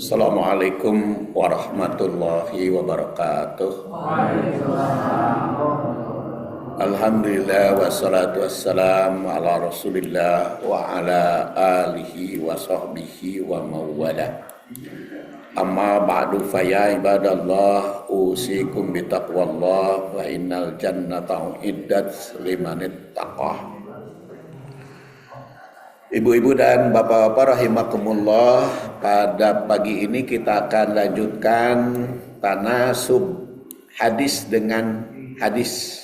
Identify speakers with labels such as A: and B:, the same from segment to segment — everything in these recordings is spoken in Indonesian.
A: Assalamualaikum warahmatullahi wabarakatuh. Alhamdulillah wassalatu wassalamu ala rasulillah wa ala alihi wa sahbihi wa mawala. Amma ba'du faya ibadallah usikum bitaqwallah wa innal jannata uiddat limanit taqah. Ibu-ibu dan bapak-bapak rahimakumullah, pada pagi ini kita akan lanjutkan tanasub hadis dengan hadis.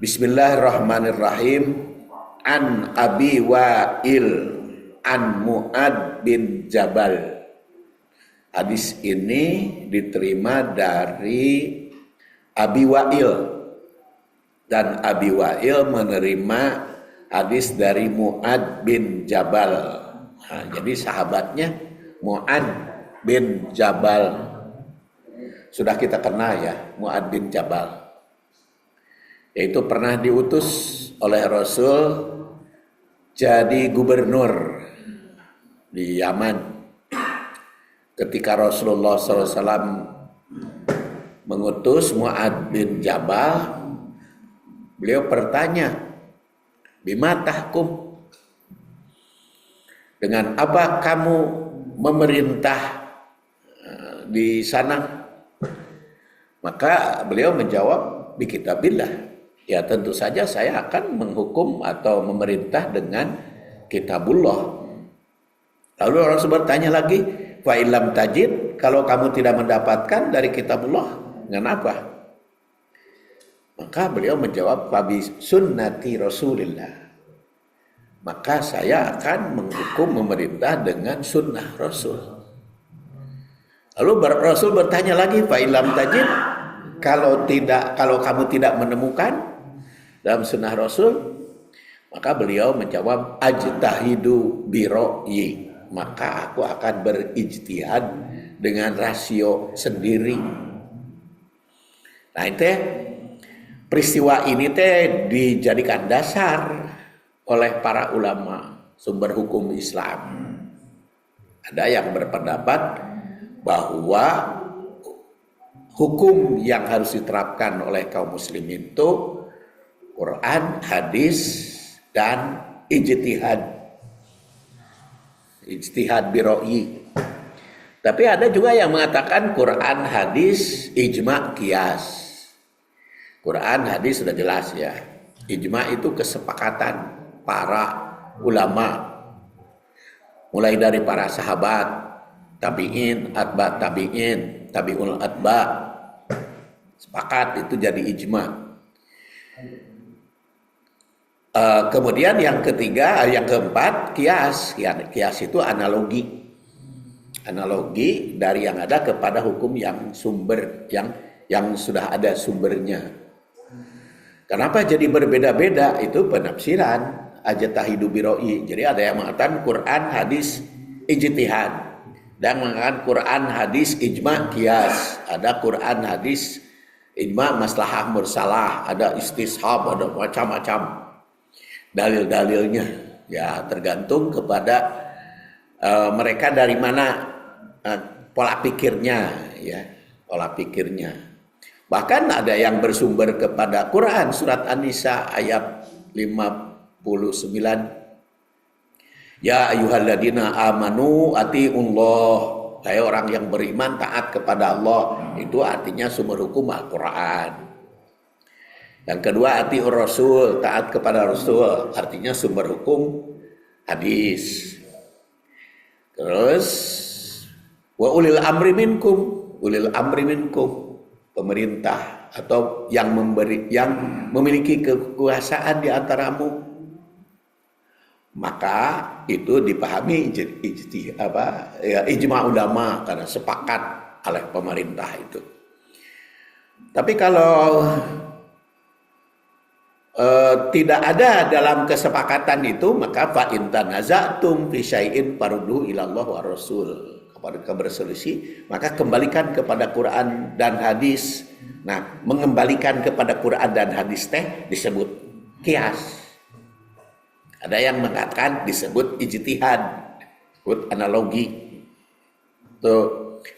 A: Bismillahirrahmanirrahim. An Abi Wa'il an Mu'ad bin Jabal. Hadis ini diterima dari Abi Wa'il, dan Abi Wa'il menerima hadis dari Mu'ad bin Jabal. Nah, jadi sahabatnya Mu'ad bin Jabal. Sudah kita kenal ya, Mu'ad bin Jabal. Yaitu pernah diutus oleh Rasul jadi gubernur di Yaman. Ketika Rasulullah SAW mengutus Mu'ad bin Jabal, beliau bertanya, bima tahkum, dengan apa kamu memerintah di sana? Maka beliau menjawab, bi kitabillah, ya tentu saja saya akan menghukum atau memerintah dengan kitabullah. Lalu Rasul bertanya lagi, fa illam tajid, kalau kamu tidak mendapatkan dari kitabullah, dengan apa? Maka beliau menjawab, fabi sunnati Rasulillah, maka saya akan menghukum memerintah dengan sunnah Rasul. Lalu Rasul bertanya lagi, fa illam tajid, kalau kamu tidak menemukan dalam sunnah Rasul, maka beliau menjawab, ajtahidu biro'yi, maka aku akan berijtihad dengan rasio sendiri. Nah itu peristiwa ini dijadikan dasar oleh para ulama sumber hukum Islam. Ada yang berpendapat bahwa hukum yang harus diterapkan oleh kaum muslimin itu Quran, hadis, dan ijtihad. Ijtihad biro'i. Tapi ada juga yang mengatakan Quran, hadis, ijma, qiyas. Quran, hadis sudah jelas ya. Ijma itu kesepakatan para ulama, mulai dari para sahabat, tabi'in, atba tabi'in, tabi'ul atba, sepakat itu jadi ijma. Kemudian yang ketiga, yang keempat, qiyas. Qiyas itu analogi. Analogi dari yang ada kepada hukum yang sumber yang sudah ada sumbernya. Kenapa jadi berbeda-beda? Itu penafsiran ajtahidu biro'i. Jadi ada yang mengatakan Quran, hadis, ijtihad. Dan mengatakan Quran, hadis, ijma, qiyas. Ada Quran, hadis, ijma, maslahah mursalah. Ada istishab, ada macam-macam dalil-dalilnya. Ya tergantung kepada mereka dari mana pola pikirnya, ya pola pikirnya. Bahkan ada yang bersumber kepada Quran, surat An-Nisa ayat 59. Ya ayyuhalladzina amanu atiiullah, hai orang yang beriman taat kepada Allah. Itu artinya sumber hukum Al-Quran. Yang kedua, atiur Rasul, taat kepada Rasul, artinya sumber hukum hadis. Terus wa ulil amri minkum, pemerintah atau yang memiliki kekuasaan di antaramu, maka itu dipahami ijma ulama, karena sepakat oleh pemerintah itu. Tapi kalau tidak ada dalam kesepakatan itu, maka fa in tanaza'tum fi syai'in farudhu ilallah wa rasul. Kepada berselisih, maka kembalikan kepada Quran dan hadis. Nah, mengembalikan kepada Quran dan hadis disebut qiyas. Ada yang mengatakan disebut ijtihad, disebut analogi. Itu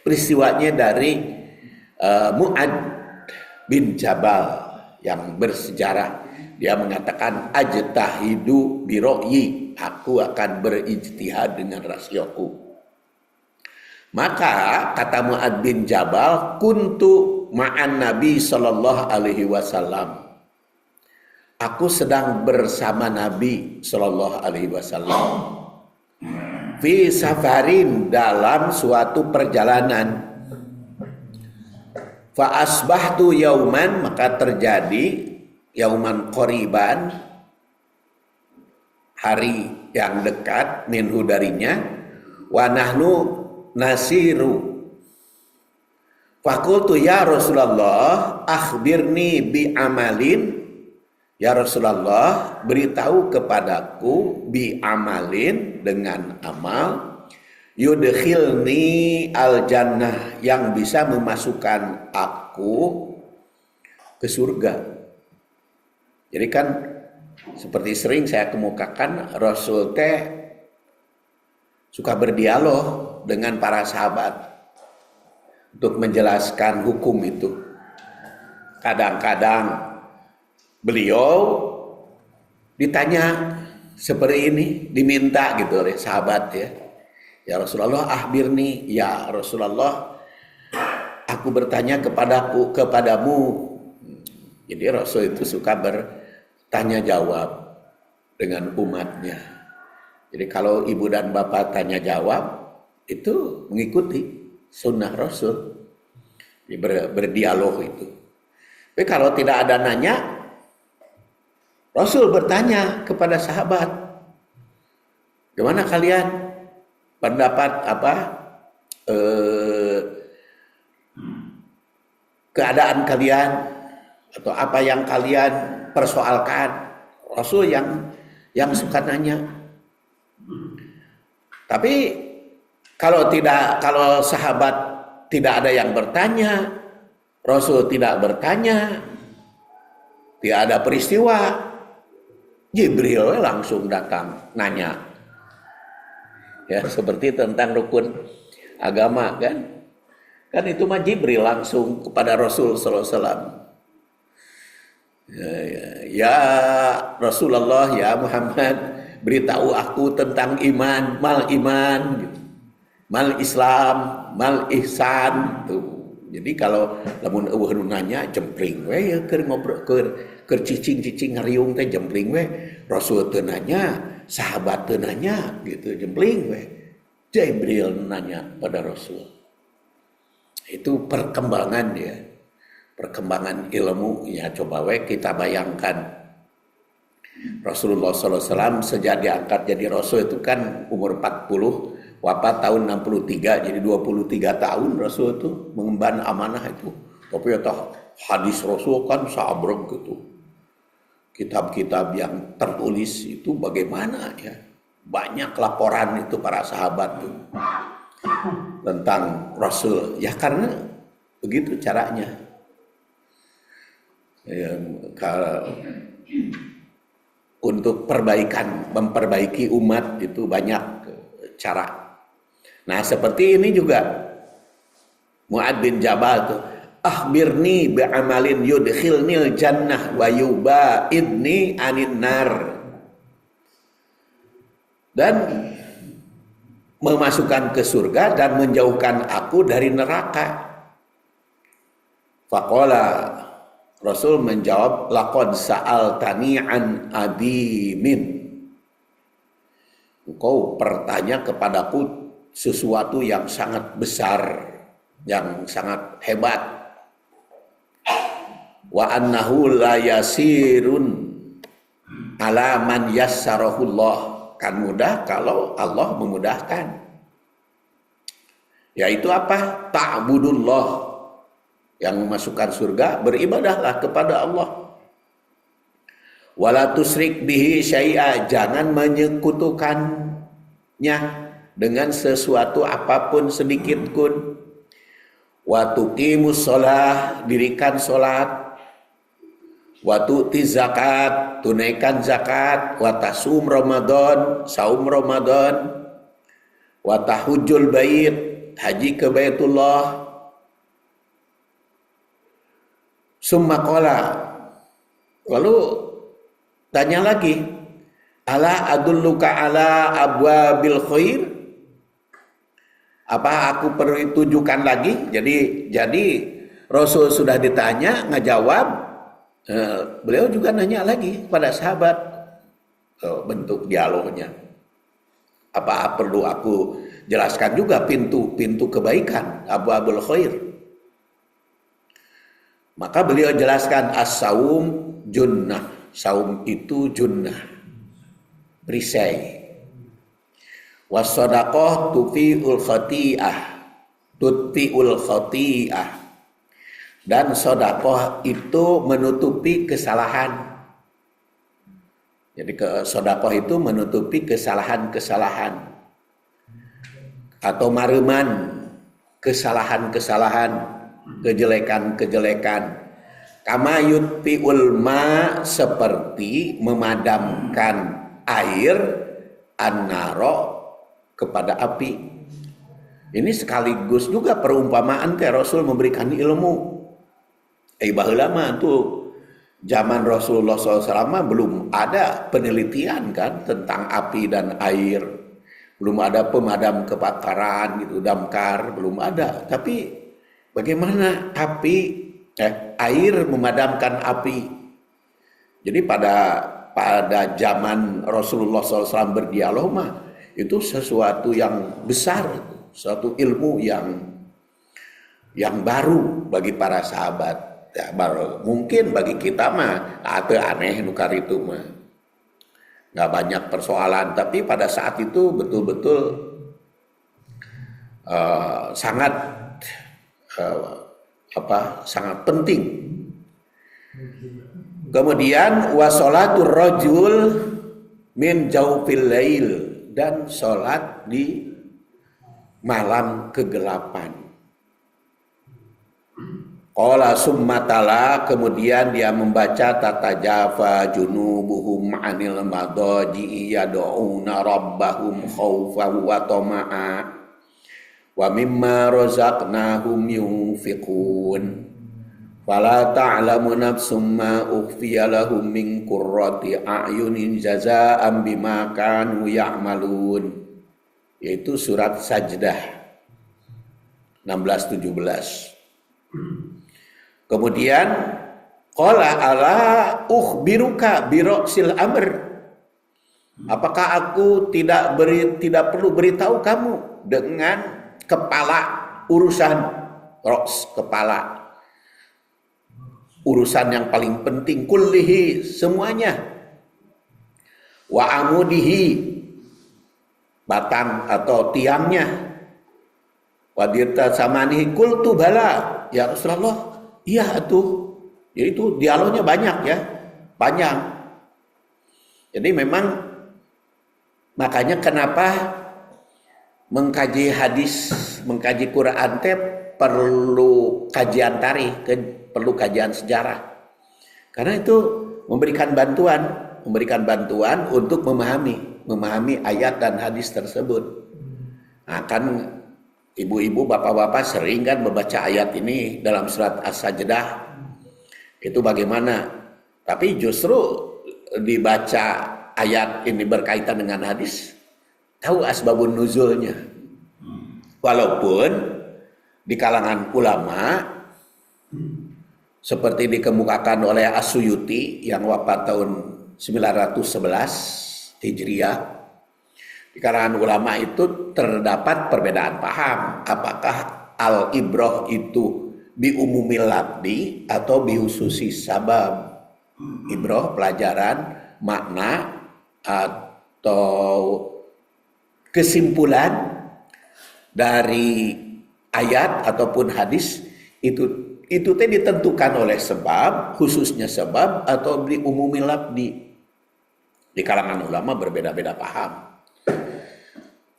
A: peristiwanya dari Mu'ad bin Jabal yang bersejarah. Dia mengatakan ajtahidu biro'yi, aku akan berijtihad dengan rasioku. Maka kata Mu'ad bin Jabal, kuntu ma'an Nabi sallallahu alaihi wasallam. Aku sedang bersama Nabi sallallahu alaihi wasallam. Fi safarin, dalam suatu perjalanan. Fa asbahtu yauman, maka terjadi yauman qoriban, hari yang dekat, minhu darinya, wa nahnu nasiru. Fakultu ya Rasulullah akhbirni bi amalin, ya Rasulullah beritahu kepadaku bi amalin, dengan amal, yudkhilni al jannah, yang bisa memasukkan aku ke surga. Jadi kan seperti sering saya kemukakan, Rasul teh suka berdialog dengan para sahabat untuk menjelaskan hukum itu. Kadang-kadang beliau ditanya seperti ini, diminta gitu oleh sahabat ya. Ya Rasulullah akhbirni, ya Rasulullah aku bertanya kepadamu. Jadi Rasul itu suka bertanya jawab dengan umatnya. Jadi kalau ibu dan bapak tanya jawab, itu mengikuti sunnah Rasul. Berdialog itu. Tapi kalau tidak ada nanya, Rasul bertanya kepada sahabat, gimana kalian? Pendapat apa? Keadaan kalian, atau apa yang kalian persoalkan? Rasul yang suka nanya. Tapi kalau sahabat tidak ada yang bertanya, Rasul tidak bertanya, tidak ada peristiwa, Jibril langsung datang nanya. Ya, seperti tentang rukun agama kan? Kan itu mah Jibril langsung kepada Rasul sallallahu alaihi wasallam. Ya Rasulullah, ya Muhammad, beritahu aku tentang iman, mal iman, gitu. Mal Islam, mal ihsan tuh. Jadi kalau lamun eueuh nu nanya jempling we ya keur ngobrol keur cicing-cicing ngariung teh jempling we. Rasul teu nanya, sahabat teu nanya gitu, jempling we. Jibril nanya pada Rasul. Itu perkembangan ya. Perkembangan ilmu ya, coba we kita bayangkan. Rasulullah SAW sejak diangkat jadi Rasul itu kan umur 40, wafat tahun 63, jadi 23 tahun Rasul itu mengemban amanah itu. Tapi ya hadis Rasul kan sabrek gitu. Kitab-kitab yang tertulis itu bagaimana ya. Banyak laporan itu para sahabat tuh tentang Rasul. Ya karena begitu caranya. Ya, kalau untuk memperbaiki umat itu banyak cara. Nah seperti ini juga Mu'ad bin Jabal tuh, akhbirni bi'amalin yudkhilnil jannah wa yubaidni anin nar, dan memasukkan ke surga dan menjauhkan aku dari neraka. Faqala, Rasul menjawab, laqad sa'altani an adimin. Engkau bertanya kepadaku sesuatu yang sangat besar, yang sangat hebat. Wa annahu la yasirun ala man yassarahullah. Kan mudah kalau Allah memudahkan. Yaitu apa? Ta'budullah. Yang memasukkan surga, beribadahlah kepada Allah. Wala tusyrik bihi syai'a, jangan menyekutukannya dengan sesuatu apapun sedikit pun. Wa tuqimus shalah, dirikan salat. Wa tu'ti zakat, tunaikan zakat. Wa tasum Ramadan, saum Ramadan. Wa tahujjul bait, haji ke Baitullah. Summa qala, lalu tanya lagi, ala adulluka ala abwabil khair? Apa aku perlu tunjukkan lagi? Jadi Rasul sudah ditanya, ngejawab, beliau juga nanya lagi pada sahabat, bentuk dialognya. Apa perlu aku jelaskan juga pintu kebaikan, abwabul khair? Maka beliau jelaskan as-saum junnah. Saum itu junnah, perisai. Was-shadaqah tutfi'ul khati'ah. Dan sedekah itu menutupi kesalahan. Jadi sedekah itu menutupi kesalahan-kesalahan atau mareman kesalahan-kesalahan, kejelekan-kejelekan. Kama yutfi'ul ma, seperti memadamkan air, an-naro, kepada api. Ini sekaligus juga perumpamaan Rasul memberikan ilmu. Baheula mah tuh zaman Rasulullah SAW belum ada penelitian kan tentang api dan air. Belum ada pemadam kebakaran gitu, damkar, belum ada. Tapi bagaimana air memadamkan api? Jadi pada zaman Rasulullah SAW berdialog mah itu sesuatu yang besar, suatu ilmu yang baru bagi para sahabat. Ya, baru mungkin bagi kita mah atau aneh nukar itu mah nggak banyak persoalan, tapi pada saat itu betul-betul sangat sangat penting. Kemudian wasolatur rajul min jaufil lail, dan sholat di malam kegelapan. Qala summatala, kemudian dia membaca tatajafa junubuhum anil madaji yad'una rabbahum khaufan wa tama'a wa mimma razaqnahum yunfiqun fala ta'lamu nafsum ma ukhfiya lahum min qurrati a'yunin jazaa'an bima kanu ya'malun, yaitu surat Sajdah 16-17. Kemudian qala ala ukhbiruka biroksil amr, apakah aku tidak perlu beritahu kamu dengan kepala urusan, roks, kepala urusan yang paling penting, kullihi, semuanya, wa amudihi, batang atau tiangnya, wadirta samanihi, qultu bala, ya Rasulullah, iya tuh. Jadi itu dialognya banyak ya, panjang. Jadi memang makanya kenapa mengkaji hadis, mengkaji Quran perlu kajian tarikh, perlu kajian sejarah. Karena itu memberikan bantuan untuk memahami ayat dan hadis tersebut. Nah, kan ibu-ibu, bapak-bapak sering kan membaca ayat ini dalam surat As-Sajdah. Itu bagaimana? Tapi justru dibaca ayat ini berkaitan dengan hadis, tahu asbabun nuzulnya. Walaupun di kalangan ulama seperti dikemukakan oleh As-Suyuti yang wafat tahun 911 Hijriah, di kalangan ulama itu terdapat perbedaan paham, apakah al-ibrah itu bi umumil labdi atau bi hususi sabab. Ibrah pelajaran, makna atau kesimpulan dari ayat ataupun hadis itu ditentukan oleh sebab, khususnya sebab, atau bi umumil labdi. Di kalangan ulama berbeda-beda paham.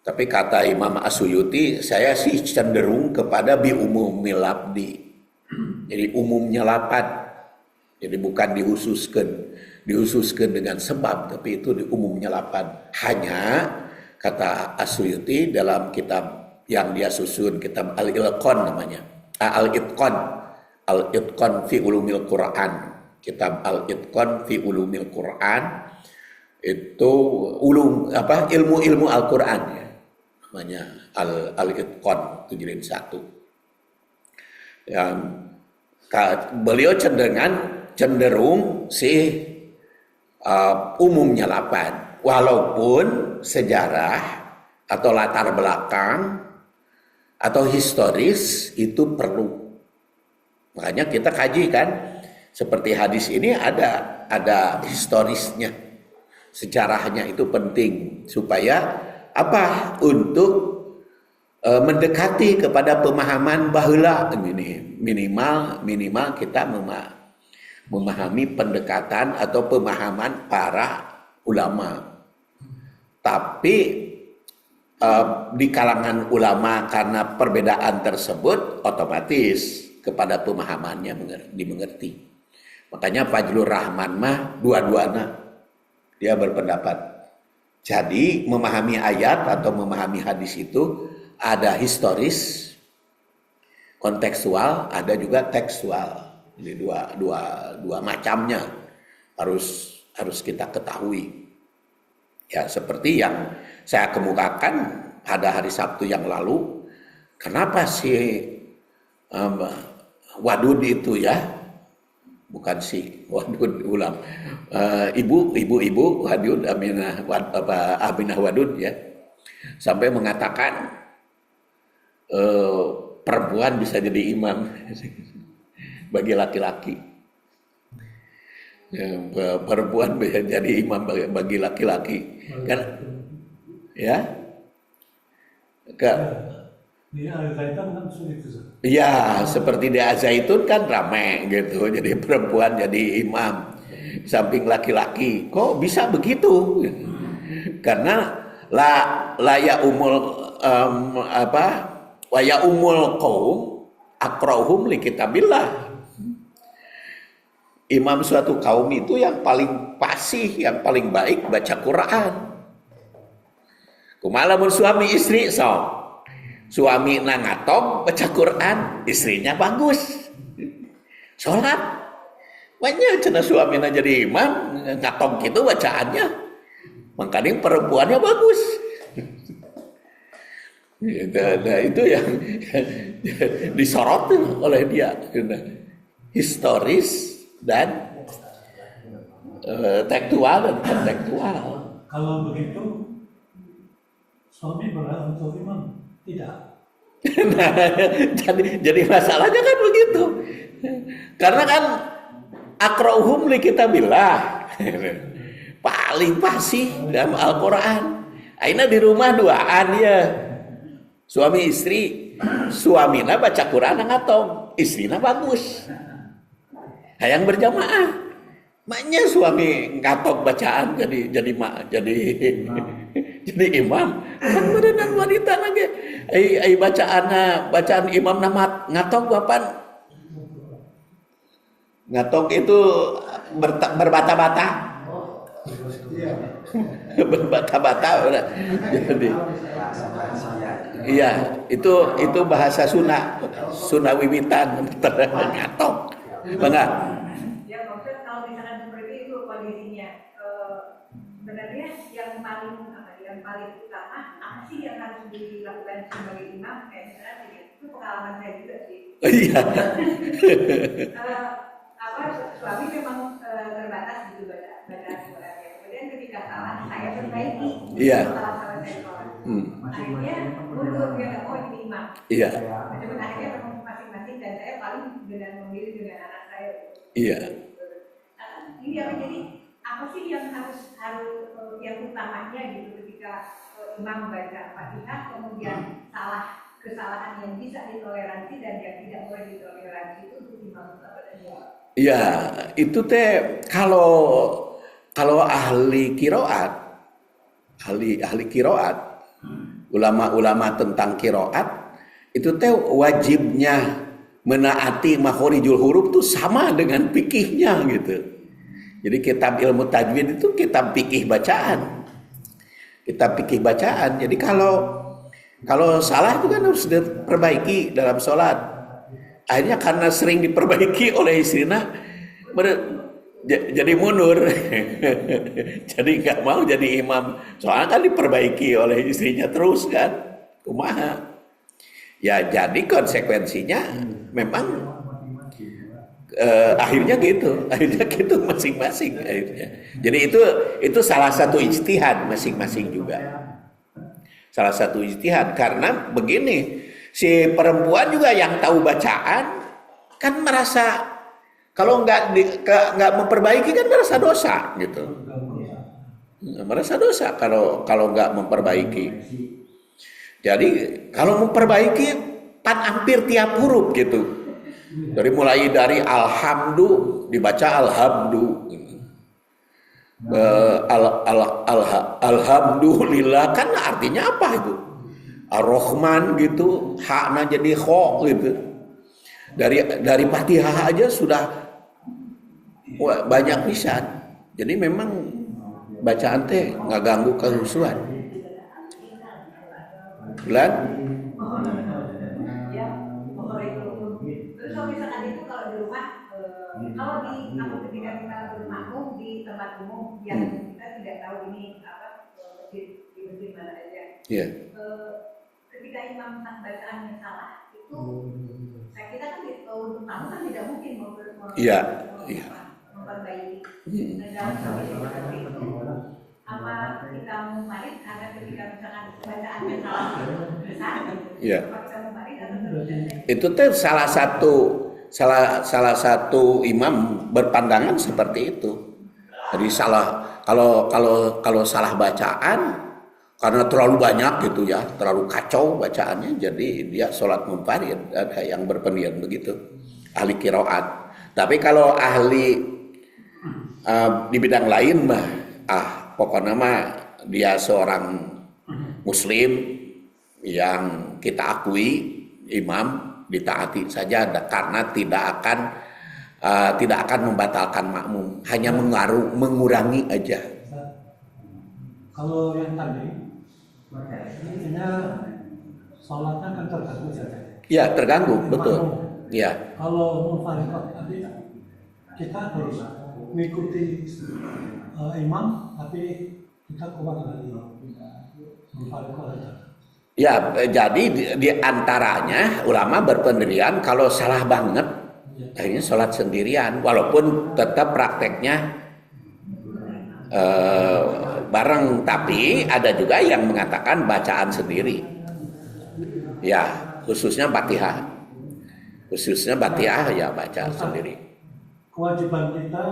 A: Tapi kata Imam As-Suyuti, saya sih cenderung kepada bi umumil labdi. Jadi umumnya lapan. Jadi bukan dihususkan dengan sebab, tapi itu di umumnya lapan. Hanya kata As-Suyuti dalam kitab yang dia susun, kitab Al-Ilqan namanya. Al-Itqan. Al-Itqan fi Ulumil Quran. Kitab Al-Itqan fi Ulumil Quran itu ilmu-ilmu Al-Quran ya. Namanya Al-Itqan 7 jilid 1. Yang beliau cenderung sih umumnya 8, walaupun sejarah atau latar belakang atau historis itu perlu. Makanya kita kaji kan, seperti hadis ini ada historisnya, sejarahnya itu penting supaya apa? Untuk mendekati kepada pemahaman baheula ini, minimal kita memahami pendekatan atau pemahaman para ulama. Tapi di kalangan ulama karena perbedaan tersebut otomatis kepada pemahamannya dimengerti. Makanya Fajlur Rahman mah dua-duanya dia berpendapat. Jadi memahami ayat atau memahami hadis itu ada historis, kontekstual, ada juga tekstual. Jadi dua macamnya harus kita ketahui. Ya seperti yang saya kemukakan pada hari Sabtu yang lalu, kenapa si Wadud itu ya, bukan si Wadud ulang, ibu Wadud Aminah Wadud ya, sampai mengatakan perempuan bisa jadi imam bagi laki-laki. Perempuan bisa jadi imam bagi laki-laki kan ya
B: di Al-Zaitun kan sulit itu.
A: Ya seperti di Al-Zaitun kan ramai gitu, jadi perempuan jadi imam samping laki-laki. Kok bisa begitu? Karena la ya umul wa ya umul qaum aqra'uhum li kitabillah. Imam suatu kaum itu yang paling fasih, yang paling baik baca Quran. Kumaha mun suami istri sok. Suami nangatong baca Quran, istrinya bagus. Salat. Banyak cenah suamina jadi imam, ngatong gitu bacaannya. Makanya perempuannya bagus. Nah, itu yang disorot oleh dia, historis dan tekstual dan kontekstual.
B: Kalau begitu, suami berhak untuk imam? Tidak.
A: Nah, jadi masalahnya kan begitu. Karena kan aqra'uhum li kitabillah. Paling fasih dalam Al-Quran. Aina di rumah duaan ya. Suami istri, suamina baca Quran ngatong, istrina bagus. Hayang berjamaah. Maknya suami ngatong bacaan jadi imam. Kan berenang wanita lagi. Bacaan imam nama ngatong bapan. Ngatong itu berbata-bata. Berbata-bata. Jadi iya, itu bahasa Sunda Wiwitan ngatok. Enggak?
C: Ya, maksud kalau misalkan seperti itu kondisinya, sebenarnya yang paling utama apa sih yang harus dilakukan sebagai imam? Kayak misalnya itu pengalaman saya juga sih.
A: Iya.
C: Suami memang terbatas gitu baca Quran. Kemudian ketika salah saya perbaiki.
A: Iya.
C: Salah saya salah. Akhirnya mundur dia oh ini imam.
A: Iya.
C: Cuman akhirnya memang masing-masing dan saya paling dengan memilih dengan anak saya.
A: Iya.
C: Ini apa jadi apa sih yang harus yang utamanya gitu ketika imam baca Fatihah kemudian kesalahan yang bisa ditoleransi dan yang tidak boleh ditoleransi itu untuk imam apa dan ya.
A: Iya, itu teh kalau ahli qiraat, ulama-ulama tentang qiraat itu teh wajibnya menaati makhorijul huruf tuh sama dengan fikihnya gitu. Jadi kitab ilmu tajwid itu kitab fikih bacaan. Kitab fikih bacaan. Jadi kalau Kalau salah itu kan harus diperbaiki dalam sholat. Akhirnya karena sering diperbaiki oleh istrinya, jadi mundur. Jadi nggak mau jadi imam. Soalnya kan diperbaiki oleh istrinya terus kan. Kumaha. Ya jadi konsekuensinya memang akhirnya gitu masing-masing akhirnya. Jadi itu salah satu ijtihad masing-masing juga. Salah satu ijtihad karena begini, si perempuan juga yang tahu bacaan kan merasa kalau nggak memperbaiki kan merasa dosa gitu. Merasa dosa kalau nggak memperbaiki. Jadi kalau memperbaiki hampir tiap huruf gitu. Mulai dari alhamdu dibaca alhamdu. Alhamdulillah kan artinya apa itu? Ar-Rahman gitu, hakna jadi kho gitu. Dari Fatihah aja sudah banyak pisan. Jadi memang bacaan teh nggak ganggu kehusuan. Bulan?
C: Ya, terus kalau misalkan itu kalau di rumah, kalau ketika kita bermakmum di tempat umum yang kita tidak tahu ini di masjid mana aja.
A: Yeah.
C: Ketika imam bacaannya salah itu, saya kita kan untuk tamu kan tidak mungkin memperbaiki. Nah, dalam seperti itu, apa kita mumarid agar ketika misalkan bacaannya salah besar, apa kita mumarid atau tidak?
A: Itu teh salah satu imam berpandangan seperti itu. Jadi kalau salah bacaan karena terlalu banyak gitu ya, terlalu kacau bacaannya, jadi dia sholat munfarid. Ada yang berpendapat begitu, ahli qiraat. Tapi kalau ahli di bidang lain mah, pokoknya mah dia seorang muslim yang kita akui imam, ditaati saja karena tidak akan membatalkan makmum, hanya mengurangi aja.
B: Kalau yang tadi intinya sholatnya kan terganggu saja.
A: Ya terganggu, betul. Ya.
B: Kalau munfariqah tadi kita harus mengikuti imam, tapi kita kuat lagi munfariqah saja.
A: Ya, jadi di antaranya ulama berpendirian kalau salah banget, akhirnya sholat sendirian, walaupun tetap prakteknya bareng, tapi ada juga yang mengatakan bacaan sendiri. Ya, khususnya Fatihah ya baca sendiri.
B: Kewajiban kita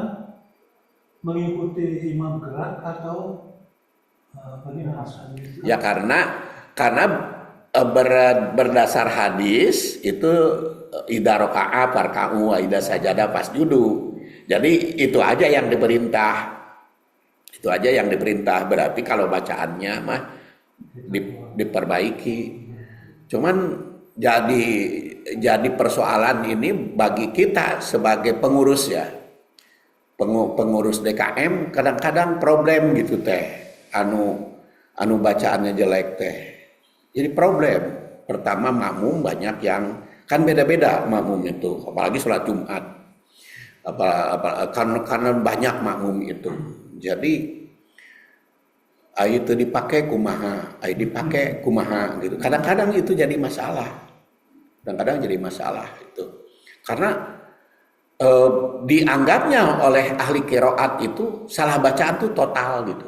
B: mengikuti imam gerak atau bagaimana?
A: Ya karena berdasar hadis itu idza raka'a farka'u wa idza sajada fasjudu. Jadi itu aja yang diperintah. Itu aja yang diperintah. Berarti kalau bacaannya mah diperbaiki. Cuman jadi persoalan ini bagi kita sebagai pengurus ya. Pengurus DKM kadang-kadang problem gitu teh. Anu bacaannya jelek teh. Jadi problem. Pertama makmum banyak yang kan beda-beda makmum itu, apalagi sholat Jumat. Karena banyak makmum itu. Jadi itu dipakai kumaha gitu. Kadang-kadang itu jadi masalah. Itu. Karena dianggapnya oleh ahli qiraat itu salah bacaan itu total gitu.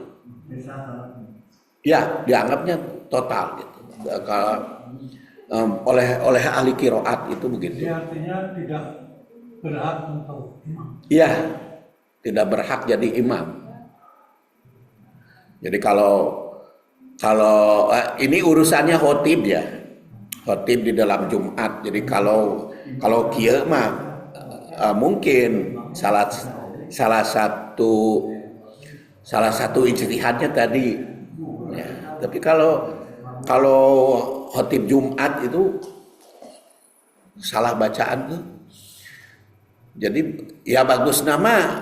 A: Ya, dianggapnya total gitu. Kalau oleh ahli qiraat itu begitu.
B: Jadi artinya tidak berhak untuk imam.
A: Iya, tidak berhak jadi imam. Jadi kalau ini urusannya khotib ya, khotib di dalam Jumat. Jadi kalau kieu mah mungkin salah satu ijtihadnya tadi. Ya, tapi kalau khotib Jumat itu salah bacaan tuh. Jadi ya bagus nama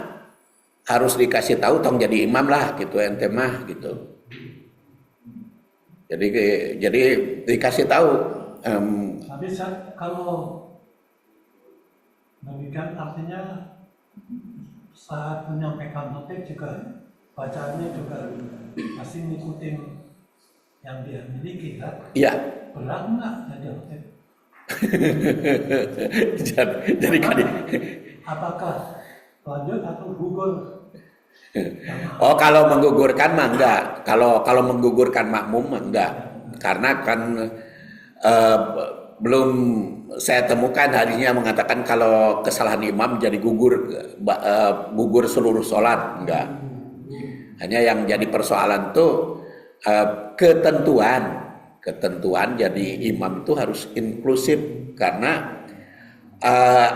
A: harus dikasih tahu tong jadi imam lah gitu ente mah gitu. Jadi dikasih tahu.
B: Tapi kalau demikian artinya saat menyampaikan topik juga bacaannya juga masih ngikutin yang dia miliki kan?
A: Iya.
B: Berat nggak jadi topik?
A: jadi kan.
B: Apakah lanjut atau gugur?
A: Oh, kalau menggugurkan mah enggak. Kalau menggugurkan makmum mah enggak. Karena kan belum saya temukan hadisnya mengatakan kalau kesalahan imam jadi gugur seluruh sholat, enggak. Hanya yang jadi persoalan tuh ketentuan jadi imam itu harus inklusif karena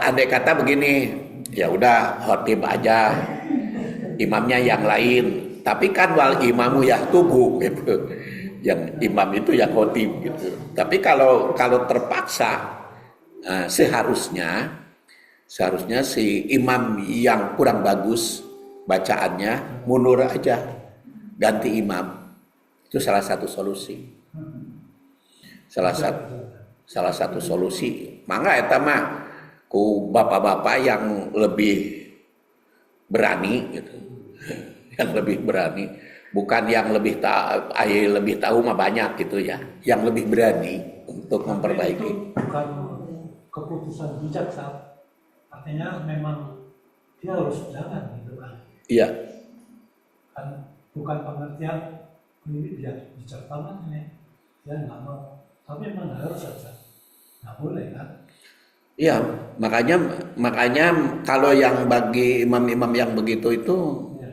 A: andai kata begini, ya udah khotib aja, imamnya yang lain, tapi kan wal imamu ya tubuh gitu, yang imam itu yang khotib gitu. Tapi kalau terpaksa, seharusnya si imam yang kurang bagus bacaannya mundur aja, ganti imam. Itu salah satu solusi. Salah satu solusi. Mangga eta mah ku bapak-bapak yang lebih berani gitu. Yang lebih berani, bukan yang lebih tahu mah banyak gitu ya. Yang lebih berani untuk memperbaiki.
B: Itu bukan keputusan bijak, artinya memang dia harus jalan gitu kan.
A: Iya.
B: Kan bukan pengertian ini dia bijak banget ini, dia nggak mau, tapi memang harus saja, nggak boleh kan?
A: Iya, makanya kalau yang bagi imam-imam yang begitu itu,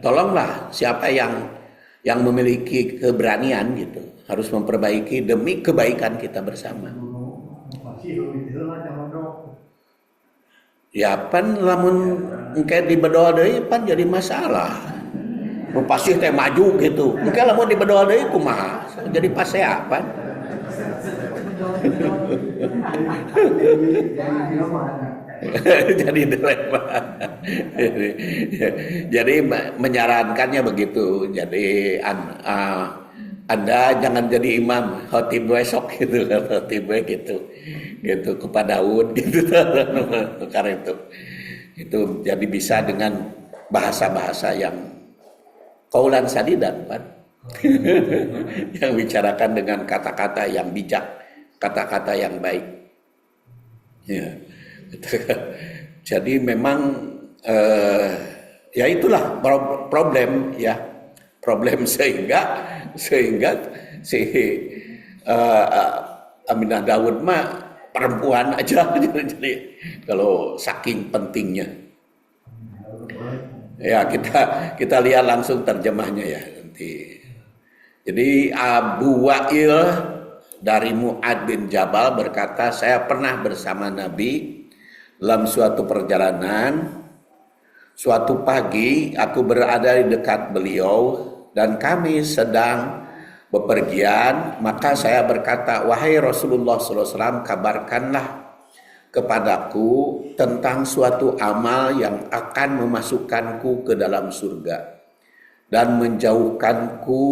A: tolonglah siapa yang memiliki keberanian gitu, harus memperbaiki demi kebaikan kita bersama. Ya pan lamun engke dibedoa deui pan jadi masalah. Pasti teh maju gitu. Engke lamun dibedoa deui kumaha? Jadi pasea pan. Jadi dilema. Jadi menyarankannya begitu. Jadi Anda jangan jadi imam khotib besok gitu, khotib gitu kepada Daud gitu. Karena itu jadi bisa dengan bahasa-bahasa yang qaulan sadidan, Pak. Yang bicarakan dengan kata-kata yang bijak, kata-kata yang baik. Ya. Jadi memang ya itulah problem sehingga si Aminah Daud mah perempuan aja jadi kalau saking pentingnya. Ya kita lihat langsung terjemahnya ya nanti. Jadi Abu Wa'il dari Mu'ad bin Jabal berkata, saya pernah bersama Nabi dalam suatu perjalanan. Suatu pagi aku berada di dekat beliau dan kami sedang bepergian. Maka saya berkata, wahai Rasulullah SAW, kabarkanlah kepadaku tentang suatu amal yang akan memasukkanku ke dalam surga dan menjauhkanku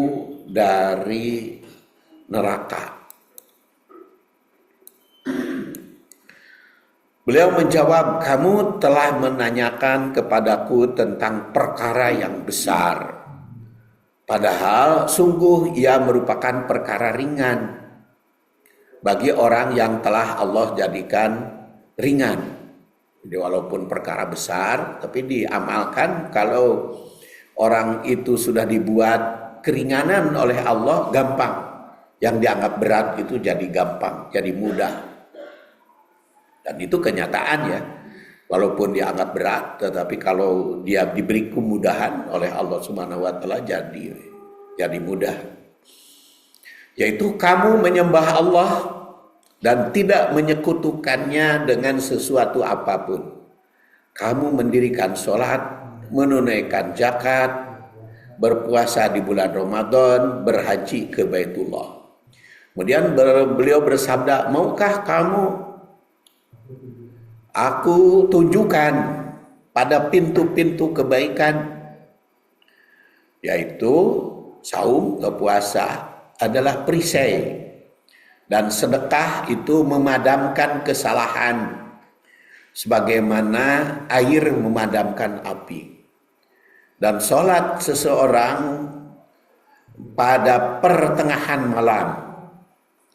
A: dari neraka. Beliau menjawab, kamu telah menanyakan kepadaku tentang perkara yang besar. Padahal sungguh ia merupakan perkara ringan bagi orang yang telah Allah jadikan ringan. Jadi walaupun perkara besar, tapi diamalkan. Kalau orang itu sudah dibuat keringanan oleh Allah, gampang. Yang dianggap berat itu jadi gampang, jadi mudah. Dan itu kenyataan ya. Walaupun dianggap berat, tetapi kalau dia diberi kemudahan oleh Allah Subhanahu wa taala jadi mudah. Yaitu kamu menyembah Allah dan tidak menyekutukannya dengan sesuatu apapun. Kamu mendirikan sholat, menunaikan zakat, berpuasa di bulan Ramadan, berhaji ke Baitullah. Kemudian beliau bersabda, maukah kamu aku tunjukkan pada pintu-pintu kebaikan, yaitu saum atau puasa, adalah perisai. Dan sedekah itu memadamkan kesalahan. Sebagaimana air memadamkan api. Dan sholat seseorang pada pertengahan malam.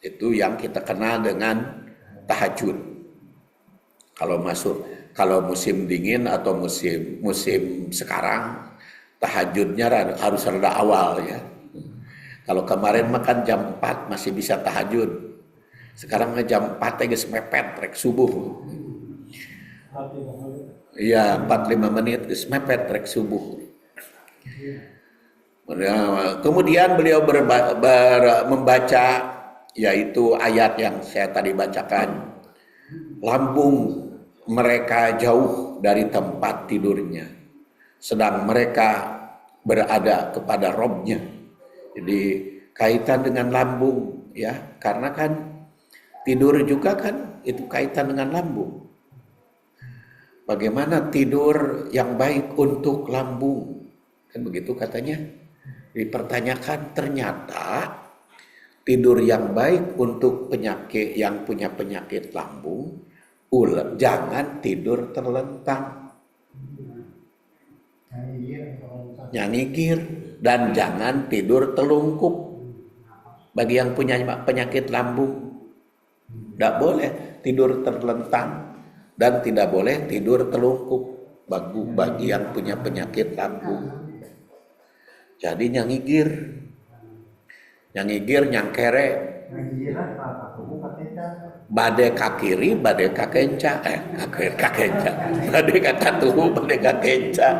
A: Itu yang kita kenal dengan tahajud. Kalau musim dingin atau musim sekarang, tahajudnya harus rada awal ya. Kalau kemarin makan jam 4 masih bisa tahajud. Sekarang jam 4 geus mepet rek subuh. Iya, 45 menit geus mepet rek subuh. Kemudian beliau membaca yaitu ayat yang saya tadi bacakan. Lambung mereka jauh dari tempat tidurnya, sedang mereka berada kepada Robnya. Jadi kaitan dengan lambung ya, karena kan tidur juga kan itu kaitan dengan lambung. Bagaimana tidur yang baik untuk lambung? Kan begitu katanya. Dipertanyakan, ternyata tidur yang baik untuk penyakit yang punya penyakit lambung, jangan tidur terlentang, nyanyigir, dan jangan tidur telungkup. Bagi yang punya penyakit lambung, tidak boleh tidur terlentang dan tidak boleh tidur telungkup. Bagi yang punya penyakit lambung. Jadi nyanyigir, nyangkere, bade ka kiri, bade ka kenca, bade ka katuhu, bade ka kenca.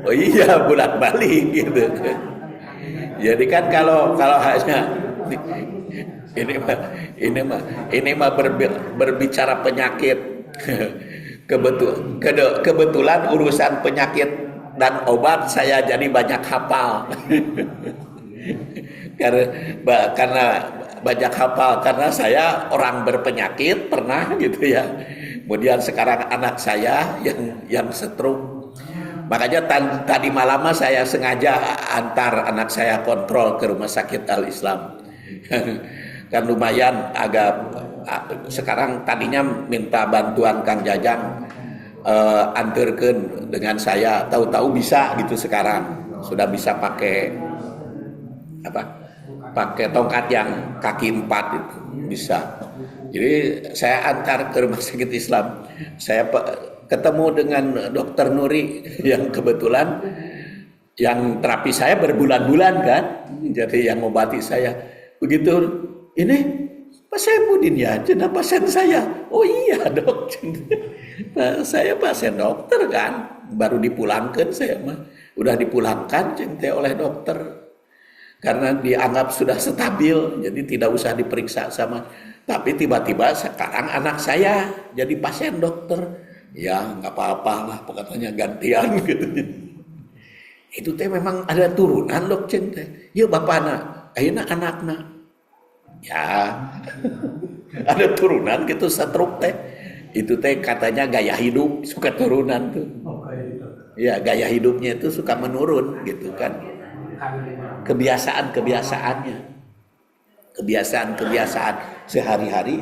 A: Oh iya, bulat balik gitu. Jadi kan kalau hanya ini mah berbicara penyakit. Kebetulan urusan penyakit dan obat saya jadi banyak hafal. karena banyak hafal karena saya orang berpenyakit pernah gitu ya. Kemudian sekarang anak saya yang stroke. Makanya tadi malam saya sengaja antar anak saya kontrol ke rumah sakit Al Islam. Kan lumayan agak sekarang tadinya minta bantuan Kang Jajang antarkan dengan saya, tahu-tahu bisa gitu. Sekarang sudah bisa pakai tongkat yang kaki 4 itu bisa. Jadi saya antar ke rumah sakit Islam. Saya ketemu dengan Dokter Nuri yang kebetulan yang terapi saya berbulan-bulan kan, jadi yang ngobati saya. Begitu ini Pak Saifuddin ya, jenah pasien saya. Oh iya dok, saya pasien dokter kan, baru dipulangkan saya mah, udah dipulangkan cente oleh dokter karena dianggap sudah stabil, jadi tidak usah diperiksa sama. Tapi tiba-tiba sekarang anak saya jadi pasien dokter, ya nggak apa-apa lah, katanya gantian gitu. Itu teh memang ada turunan dok cente, ya bapakna, ayeuna anakna. Ya, ada turunan gitu stroke teh. Itu teh katanya gaya hidup suka turunan tuh. Ya, gaya hidupnya itu suka menurun gitu kan. Kebiasaan-kebiasaannya. Kebiasaan sehari-hari.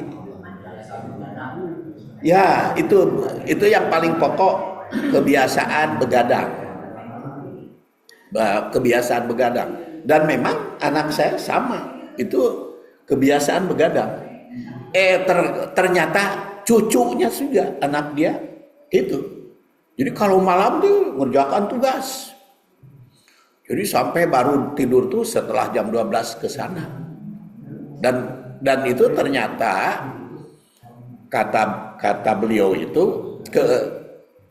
A: Ya, itu yang paling pokok, kebiasaan begadang. Kebiasaan begadang. Dan memang anak saya sama. Itu kebiasaan begadang. Ternyata cucunya juga anak dia itu. Jadi kalau malam tuh ngerjakan tugas. Jadi sampai baru tidur tuh setelah jam 12 ke sana. Dan itu ternyata kata beliau itu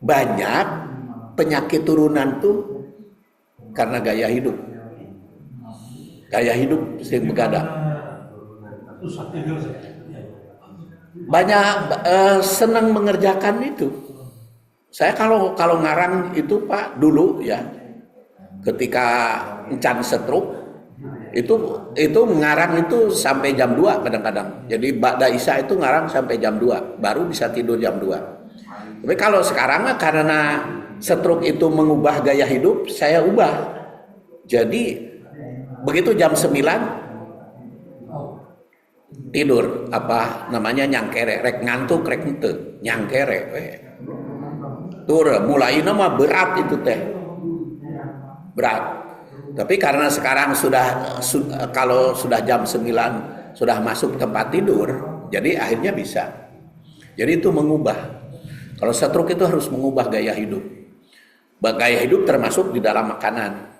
A: banyak penyakit turunan tuh karena gaya hidup. Gaya hidup sering begadang. Banyak senang mengerjakan itu. Saya kalau ngarang itu Pak dulu ya, ketika encan stroke itu ngarang itu sampai jam 2 kadang-kadang. Jadi ba'da isya itu ngarang sampai jam 2, baru bisa tidur jam 2. Tapi kalau sekarang karena stroke itu mengubah gaya hidup, saya ubah. Jadi begitu jam 9 tidur, apa namanya, nyangkere, rek ngantuk rek henteu, nyangkere we. Tur mulai mah berat itu teh. Berat. Tapi karena sekarang kalau sudah jam 9 sudah masuk tempat tidur, jadi akhirnya bisa. Jadi itu mengubah. Kalau stroke itu harus mengubah gaya hidup. Gaya hidup termasuk di dalam makanan.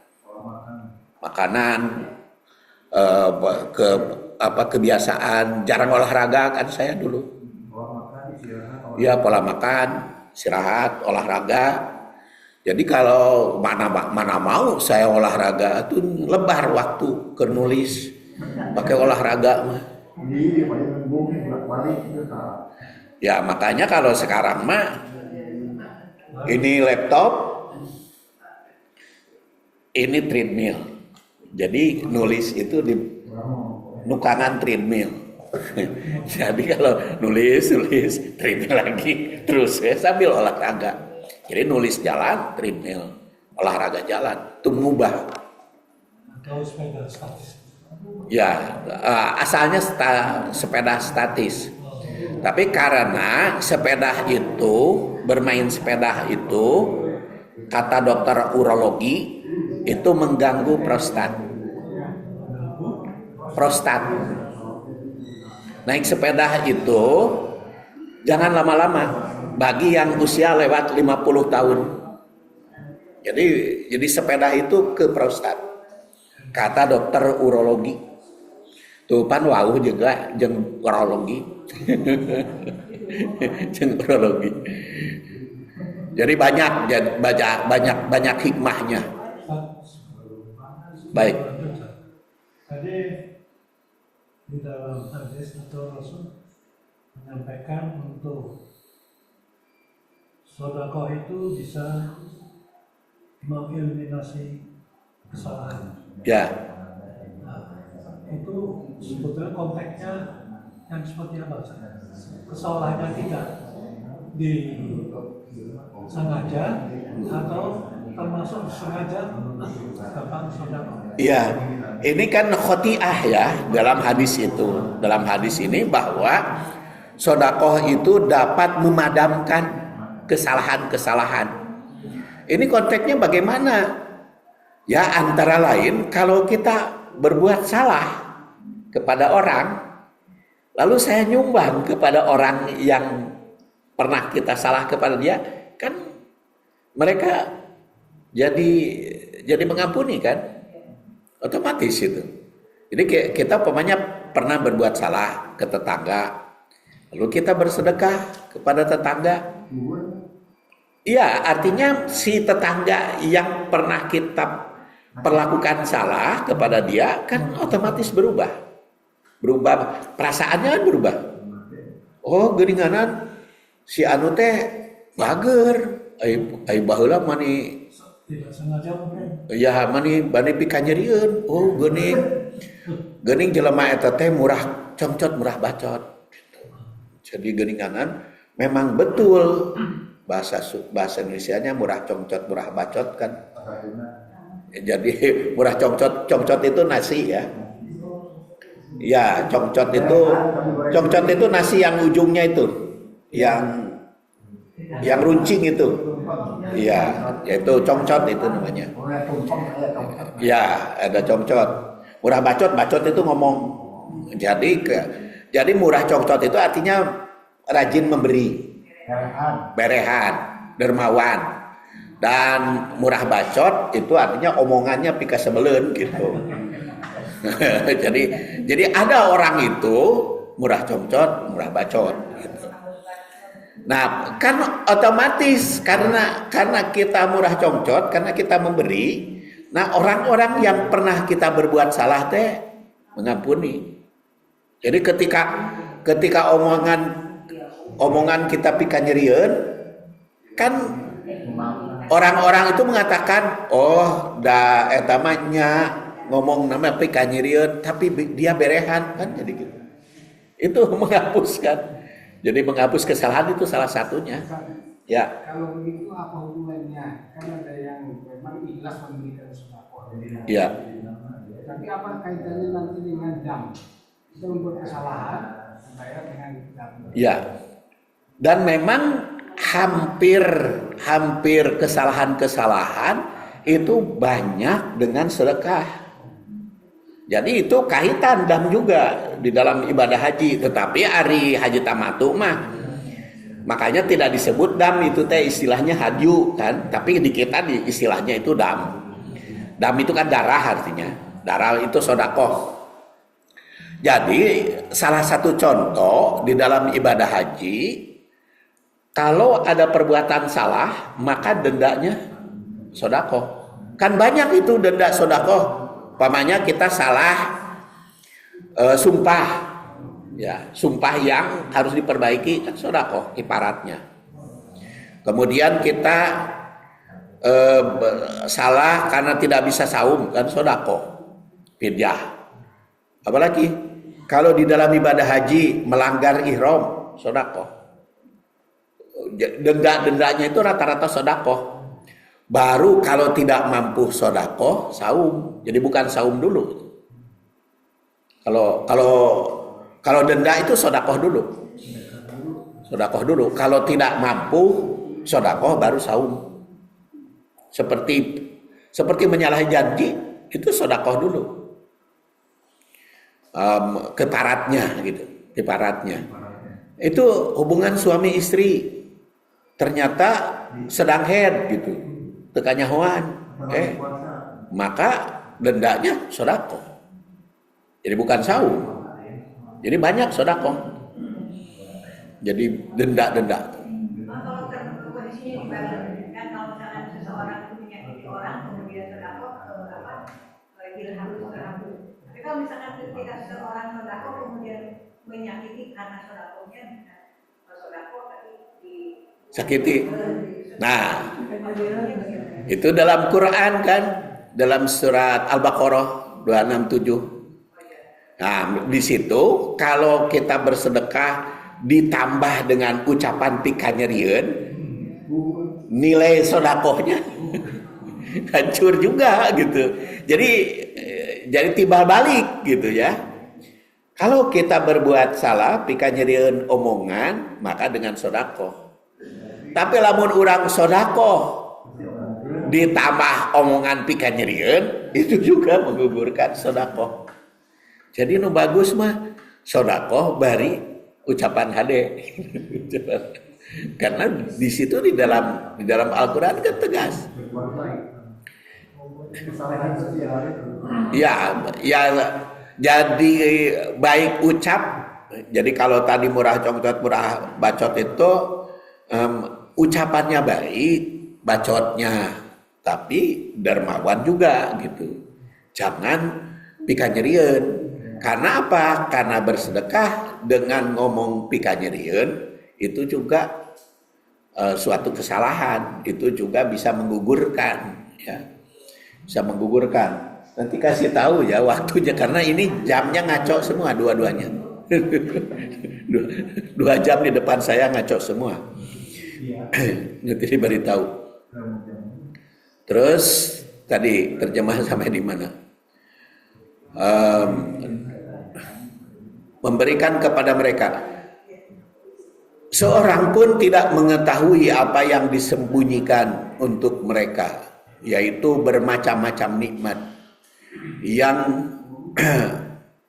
A: Kebiasaan jarang olahraga kan saya dulu. Ya, pola makan, istirahat, olahraga. Jadi kalau mana mau saya olahraga itu lebar waktu ke nulis pakai olahraga mah. Ya makanya kalau sekarang mah ini laptop, ini treadmill. Jadi nulis itu di nukangan treadmill. Jadi kalau nulis treadmill lagi terus ya, sambil olahraga. Jadi nulis jalan, treadmill, olahraga jalan, itu mengubah.
B: Atau sepeda statis.
A: Ya, asalnya sepeda statis. Tapi karena bermain sepeda itu, kata dokter urologi, itu mengganggu prostat. Naik sepeda itu jangan lama-lama bagi yang usia lewat 50 tahun. Jadi sepeda itu ke prostat. Kata dokter urologi. Tuh pan wauh juga jeung urologi. Jeung urologi. Jadi banyak hikmahnya. Baik.
B: Tadi di dalam hadis atau Rasul menyampaikan untuk sedekah itu bisa mengeliminasi kesalahan.
A: Ya.
B: Nah, itu sebetulnya konteksnya yang seperti apa? Kesalahannya tidak disengaja atau termasuk sengaja tentang sedekah.
A: Iya, ini kan khotiah ya dalam hadis itu. Dalam hadis ini bahwa sedekah itu dapat memadamkan kesalahan-kesalahan. Ini konteksnya bagaimana? Ya antara lain kalau kita berbuat salah kepada orang, lalu saya nyumbang kepada orang yang pernah kita salah kepada dia, kan mereka jadi mengampuni kan, otomatis itu. Jadi kita umpamanya pernah berbuat salah ke tetangga, lalu kita bersedekah kepada tetangga. Iya, artinya si tetangga yang pernah kita perlakukan salah kepada dia kan otomatis berubah perasaannya kan berubah. Oh geuninganan si anu teh bager ai baheula mani
B: Tidak sengaja mungkin.
A: ya mani pika nyerieun. Oh geuning jelema eta teh murah comcot murah bacot gitu. Jadi geuninganan memang betul bahasa Indonesianya murah comcot murah bacot kan. Jadi murah comcot itu nasi ya. Ya, comcot itu nasi yang ujungnya itu, yang runcing itu. Ya, yaitu comcot itu namanya. Ya, ada comcot. Murah bacot itu ngomong. Jadi murah comcot itu artinya rajin memberi, berehan, dermawan. Dan murah bacot itu artinya omongannya pika sebelen gitu. jadi ada orang itu murah comcot, murah bacot gitu. Nah, kan otomatis karena kita murah comcot, karena kita memberi, nah orang-orang yang pernah kita berbuat salah teh mengampuni. Jadi ketika omongan kita pika nyerieun kan orang-orang itu mengatakan, oh, da eta mah nya ngomong nama pika nyirieun tapi dia berehan kan, jadi gitu. Itu menghapuskan. Jadi menghapus kesalahan itu salah satunya. Ya,
D: Kalau begitu apa hubungannya? Kan ada yang memang ikhlas memberikan sedekah.
A: ya,
D: Tapi apa kaitannya nanti dengan dam? Kita membuat kesalahan, bayar dengan dam.
A: ya. Dan memang hampir kesalahan-kesalahan itu banyak dengan sedekah. Jadi itu kaitan dam juga di dalam ibadah haji. Tetapi hari haji tamatu mah, makanya tidak disebut dam, itu teh istilahnya hadyu kan. Tapi di kita di istilahnya itu dam. Dam itu kan darah artinya. Darah itu sodakoh. Jadi salah satu contoh di dalam ibadah haji, kalau ada perbuatan salah maka dendanya sodakoh. Kan banyak itu denda sodakoh. Umpamanya kita salah sumpah, ya sumpah yang harus diperbaiki kan sodakoh ibaratnya. Kemudian kita salah karena tidak bisa saum kan sodakoh, fidyah. Apalagi kalau di dalam ibadah haji melanggar ihram sodakoh. Denda-dendanya itu rata-rata sodakoh. Baru kalau tidak mampu sodakoh, saum. Jadi bukan saum dulu. Kalau denda itu sodakoh dulu. Sodakoh dulu. Kalau tidak mampu sodakoh baru saum. Seperti menyalahi janji itu sodakoh dulu. Keparatnya gitu. Keparatnya. Itu hubungan suami istri. Ternyata sedang head gitu. Tekanyahoan, maka dendanya sodakoh. Jadi bukan saum. Jadi banyak sodakoh. Jadi denda-denda.
C: Kalau kondisinya dibalik, kan kalau misalkan seseorang itu menyakiti orang kemudian sodakoh, dirham. Tapi kalau misalkan ketika seseorang sodakoh kemudian menyakiti karena sodakohnya, sodakoh tapi
A: Sakiti. Nah, itu dalam Quran kan, dalam surat Al-Baqarah 267. Nah, di situ kalau kita bersedekah ditambah dengan ucapan pikanyerieun, nilai sodakohnya hancur juga gitu. Jadi timbal balik gitu ya. Kalau kita berbuat salah, pikanyerieun omongan, maka dengan sodakoh. Tapi lamun urang sodakoh ditambah omongan pikanyerieun, itu juga menggugurkan sodakoh. Jadi nu bagus mah sodakoh bari ucapan hade. Karena di situ di dalam Al-Qur'an kan tegas. Ya, jadi baik ucap. Jadi kalau tadi murah congcot murah bacot itu ucapannya baik, bacotnya tapi dermawan juga gitu. Jangan pikanyerieun. Karena apa? Karena bersedekah dengan ngomong pikanyerieun itu juga suatu kesalahan, itu juga bisa menggugurkan ya. Bisa menggugurkan. Nanti kasih tahu ya waktunya karena ini jamnya ngaco semua dua-duanya. 2 jam di depan saya ngaco semua. Nanti diberitahu. Terus tadi terjemah sampai di mana? Memberikan kepada mereka. Seorang pun tidak mengetahui apa yang disembunyikan untuk mereka, yaitu bermacam-macam nikmat yang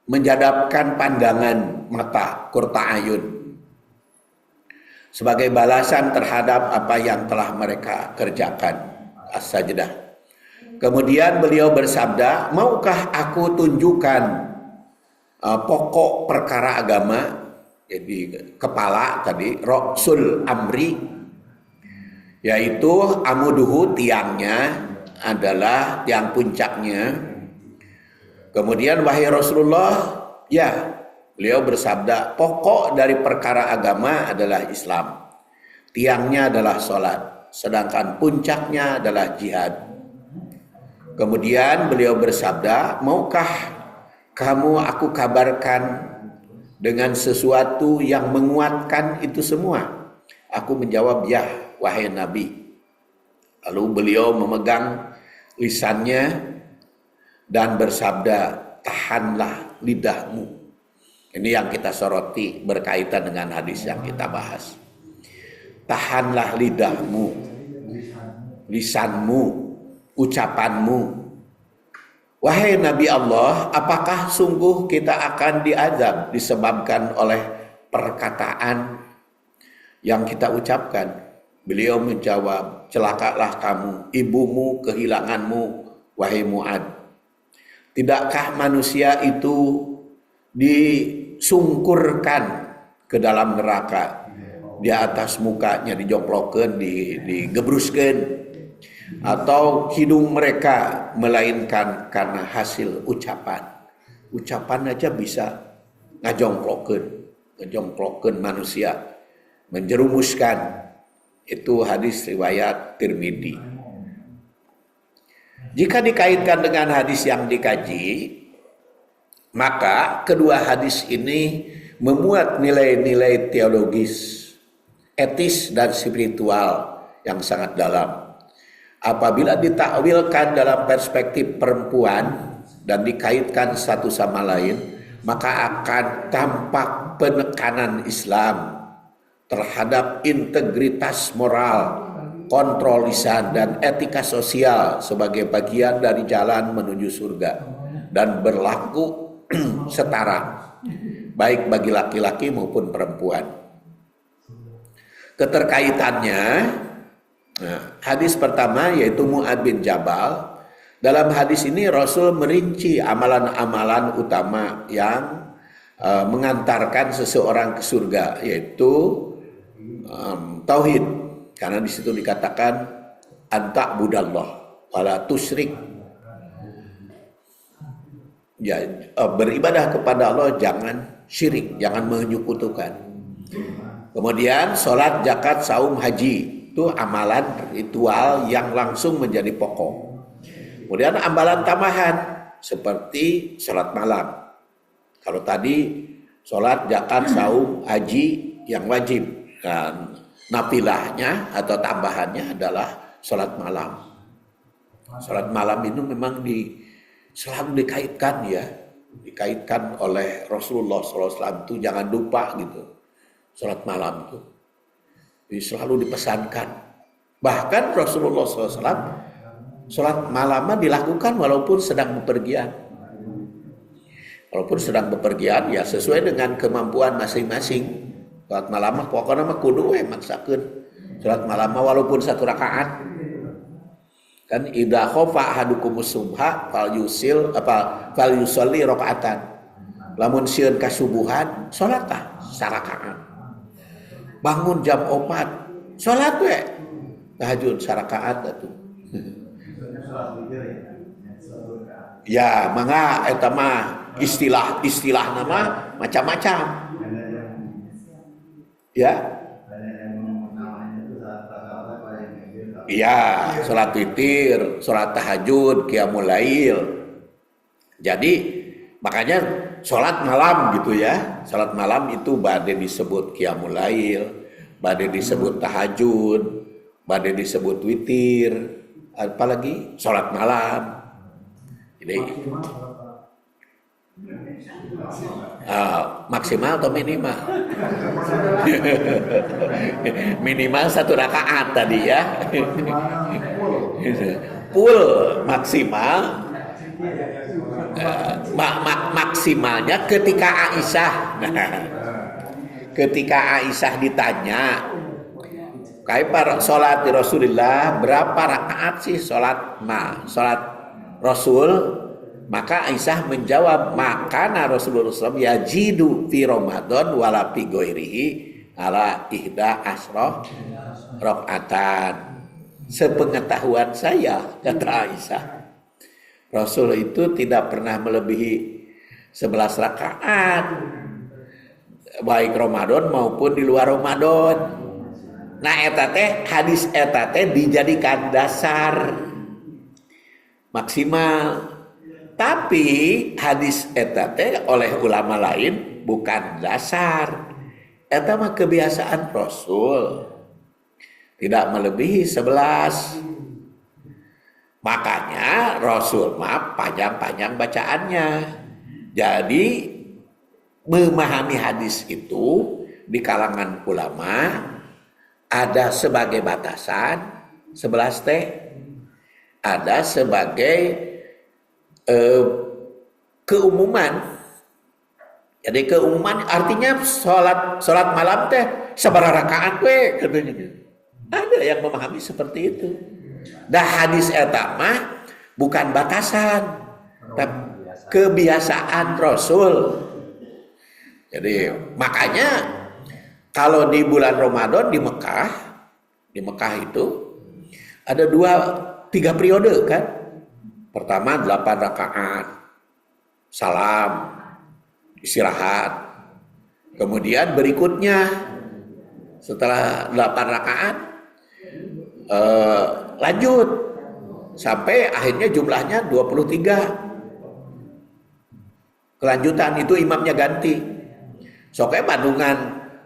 A: menjadapkan pandangan mata kurta ayun sebagai balasan terhadap apa yang telah mereka kerjakan. As-Sajdah. Kemudian beliau bersabda, maukah aku tunjukkan pokok perkara agama, jadi kepala tadi, Roksul Amri, yaitu amuduhu, tiangnya adalah tiang puncaknya. Kemudian wahai Rasulullah, ya beliau bersabda, pokok dari perkara agama adalah Islam, tiangnya adalah sholat, sedangkan puncaknya adalah jihad. Kemudian beliau bersabda, maukah kamu aku kabarkan dengan sesuatu yang menguatkan itu semua? Aku menjawab, ya wahai Nabi. Lalu beliau memegang lisannya dan bersabda, tahanlah lidahmu. Ini yang kita soroti berkaitan dengan hadis yang kita bahas. Tahanlah lidahmu, lisanmu, ucapanmu. Wahai Nabi Allah, apakah sungguh kita akan diazab disebabkan oleh perkataan yang kita ucapkan? Beliau menjawab, celakalah kamu, ibumu kehilanganmu, wahai Mu'ad. Tidakkah manusia itu disungkurkan ke dalam neraka, di atas mukanya dijongklokeun, digebruskeun, atau hidung mereka, melainkan karena hasil ucapan. Ucapan aja bisa ngajongklokeun manusia, menjerumuskan. Itu hadis riwayat Tirmidzi. Jika dikaitkan dengan hadis yang dikaji, maka kedua hadis ini memuat nilai-nilai teologis, etis dan spiritual yang sangat dalam. Apabila ditakwilkan dalam perspektif perempuan dan dikaitkan satu sama lain, maka akan tampak penekanan Islam terhadap integritas moral, kontrol lisan, dan etika sosial sebagai bagian dari jalan menuju surga, dan berlaku setara baik bagi laki-laki maupun perempuan. Keterkaitannya, hadis pertama yaitu Mu'ad bin Jabal. Dalam hadis ini Rasul merinci amalan-amalan utama yang mengantarkan seseorang ke surga, yaitu tauhid, karena di situ dikatakan anta budallah wala tusyrik, ya, beribadah kepada Allah jangan syirik, jangan menyekutukan. Kemudian sholat, zakat, saum, haji itu amalan ritual yang langsung menjadi pokok. Kemudian amalan tambahan seperti sholat malam. Kalau tadi sholat, zakat, saum, haji yang wajib, dan nafilahnya atau tambahannya adalah sholat malam. Sholat malam itu memang selalu dikaitkan oleh Rasulullah SAW itu, jangan lupa gitu. Sholat malam itu selalu dipesankan. Bahkan Rasulullah SAW sholat malamnya dilakukan walaupun sedang bepergian. Walaupun sedang bepergian, ya sesuai dengan kemampuan masing-masing. Sholat malam pokoknya mah kudu maksakeun. Sholat malam walaupun 1 rakaat. Kan idza khafa ahadukumus subha fal yusalli rakaatan. Lamun sieun kasubuhan, salatah 1 rakaat. Bangun jam 4, salat we. Tahajud 1 rakaat atuh. Ya, mangga eta mah istilah nama macam-macam. Ya, iya, sholat witir, sholat tahajud, qiyamul lail. Jadi makanya sholat malam gitu ya, sholat malam itu bade disebut qiyamul lail, bade disebut tahajud, bade disebut witir, apalagi sholat malam. Jadi maksimal atau minimal? Minimal 1 rakaat tadi ya. Full maksimal. Maksimalnya ketika Aisyah. Ketika Aisyah ditanya, kayak sholat di Rasulullah berapa rakaat sih sholat Rasul? Maka Aisyah menjawab, makana Rasulullah SAW yajidu fi Ramadan wala fi ghairihi ala ihda asroh rakaatan. Sepengetahuan saya, kata Aisyah, Rasul itu tidak pernah melebihi 11 rakaat, baik Ramadan maupun di luar Ramadan. Nah hadis eta teh dijadikan dasar maksimal. Tapi hadis eta teh oleh ulama lain bukan dasar. Eta mah kebiasaan Rasul. Tidak melebihi 11. Makanya Rasul mah panjang-panjang bacaannya. Jadi memahami hadis itu di kalangan ulama ada sebagai batasan 11 teh, ada sebagai keumuman. Jadi keumuman artinya sholat malam teh sabaraha rakaat we katanya. Ada yang memahami seperti itu. Dah hadis eta mah bukan batasan, tapi kebiasaan Rasul. Jadi makanya kalau di bulan Ramadan di Mekah itu ada 3 periode kan. Pertama 8 rakaat, salam, istirahat. Kemudian berikutnya setelah 8 rakaat lanjut sampai akhirnya jumlahnya 23. Kelanjutan itu imamnya ganti. Soalnya Bandungan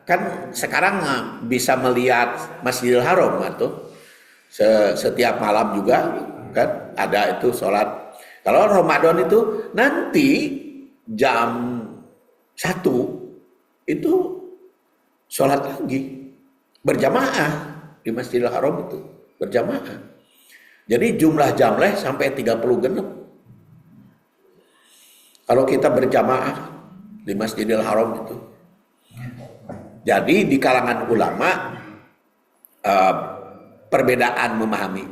A: kan sekarang bisa melihat Masjidil Haram atau setiap malam juga kan ada itu sholat. Kalau Ramadan itu nanti jam 1 itu sholat lagi berjamaah di Masjidil Haram itu berjamaah. Jadi jumlah jamleh sampai 30 genep. Kalau kita berjamaah di Masjidil Haram itu. Jadi di kalangan ulama perbedaan memahami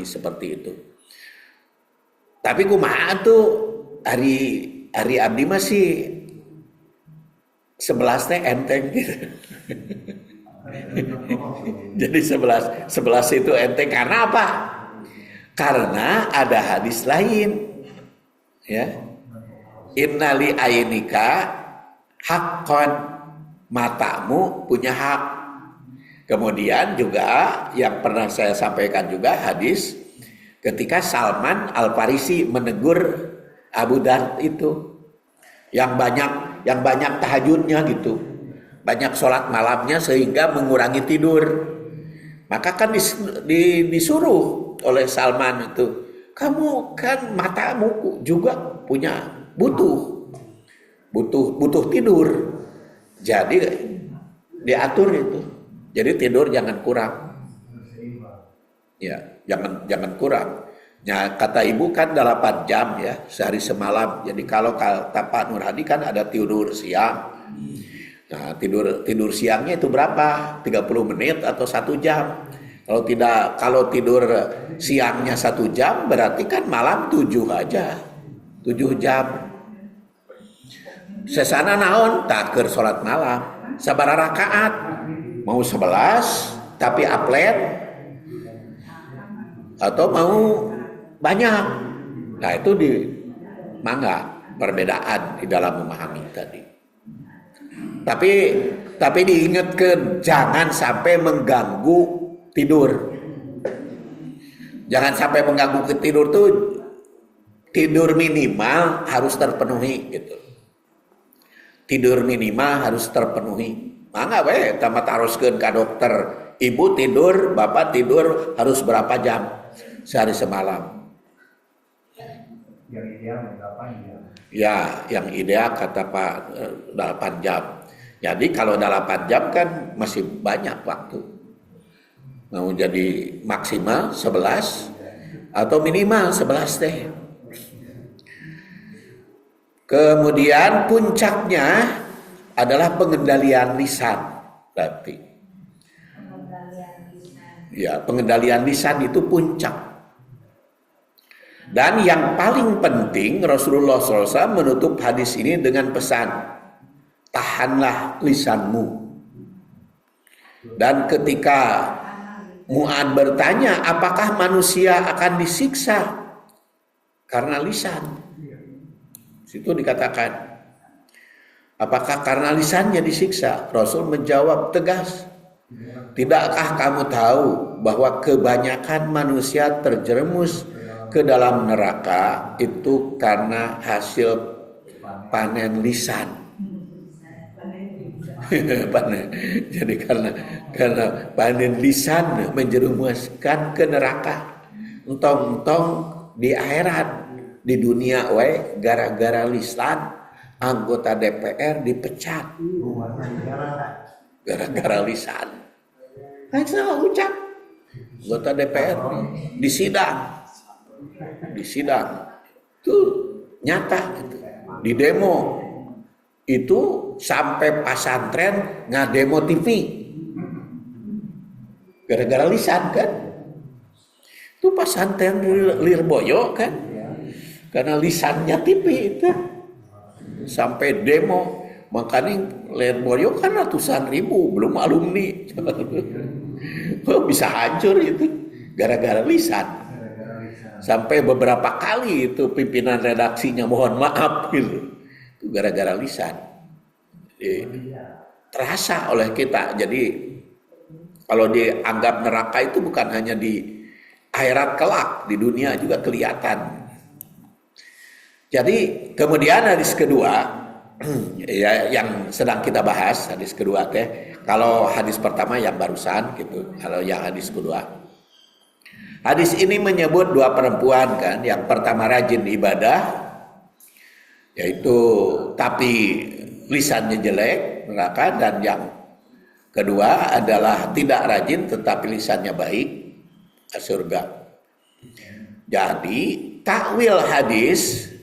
A: seperti itu. Tapi kumaha tuh hari abdi masih 11 teh enteng gitu. Jadi 11 itu enteng karena apa? Karena ada hadis lain. Ya. Innali ainika haqqan, matamu punya hak. Kemudian juga yang pernah saya sampaikan juga hadis ketika Salman Al-Farisi menegur Abu Dar itu yang banyak tahajudnya gitu, banyak sholat malamnya sehingga mengurangi tidur. Maka kan disuruh oleh Salman itu, kamu kan matamu juga punya butuh tidur, jadi diatur itu. Jadi tidur jangan kurang, ya jangan kurang. Ya, kata ibu kan 8 jam ya sehari semalam. Jadi kalau kata Pak Nur Hadi kan ada tidur siang. Nah tidur siangnya itu berapa? 30 menit atau 1 jam. Kalau tidur siangnya 1 jam berarti kan malam 7 aja, 7 jam. Sesana naon taker sholat malam sabaraha rakaat, mau 11 tapi aplet atau mau banyak. Nah itu mangga perbedaan di dalam memahami tadi. Tapi diingatkan jangan sampai mengganggu tidur. Jangan sampai mengganggu ke tidur tuh, tidur minimal harus terpenuhi gitu. Tidur minimal harus terpenuhi. Mangga we tamat haruskeun ka dokter. Ibu tidur, bapak tidur harus berapa jam sehari semalam?
E: Yang ideal 8 jam.
A: Ya, yang ideal kata Pak 8 jam. Jadi kalau 8 jam kan masih banyak waktu. Mau jadi maksimal 11 atau minimal 11 teh. Kemudian puncaknya adalah pengendalian lisan berarti. Ya, pengendalian lisan itu puncak. Dan yang paling penting Rasulullah SAW menutup hadis ini dengan pesan, tahanlah lisanmu. Dan ketika Mu'ad bertanya, apakah manusia akan disiksa karena lisan? Situ dikatakan, apakah karena lisannya disiksa? Rasul menjawab tegas, tidakkah kamu tahu bahwa kebanyakan manusia terjerumus ke dalam neraka itu karena hasil panen lisan? Jadi karena panen lisan menjerumuskan ke neraka. Entong-entong di akhirat, di dunia we gara-gara lisan anggota DPR dipecat. Gara-gara lisan. Salah ucap. Anggota DPR di sidang. Itu nyata gitu. Di demo itu sampai pesantren ngademo TV gara-gara lisan kan. Itu pesantren di Lirboyo kan, karena lisannya TV itu sampai demo. Makanya Lirboyo kan ratusan ribu, belum alumni. Bisa hancur itu gara-gara lisan. Sampai beberapa kali itu pimpinan redaksinya mohon maaf gitu. Itu gara-gara lisan. Jadi, terasa oleh kita. Jadi kalau dianggap neraka itu bukan hanya di akhirat kelak, di dunia juga kelihatan. Jadi kemudian hadis kedua ya, yang sedang kita bahas, hadis kedua teh. Kalau hadis pertama yang barusan gitu. Kalau yang hadis kedua, hadis ini menyebut dua perempuan kan. Yang pertama rajin ibadah, yaitu tapi lisannya jelek, neraka. Dan yang kedua adalah tidak rajin tetapi lisannya baik, surga. Jadi takwil hadis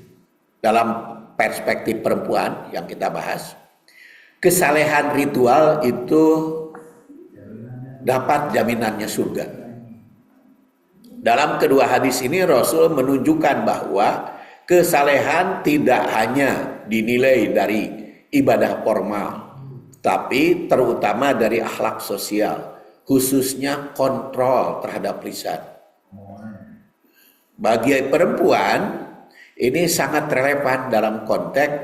A: dalam perspektif perempuan yang kita bahas, kesalehan ritual itu dapat jaminannya surga. Dalam kedua hadis ini Rasul menunjukkan bahwa kesalehan tidak hanya dinilai dari ibadah formal, tapi terutama dari akhlak sosial, khususnya kontrol terhadap lisan. Bagi perempuan ini sangat relevan dalam konteks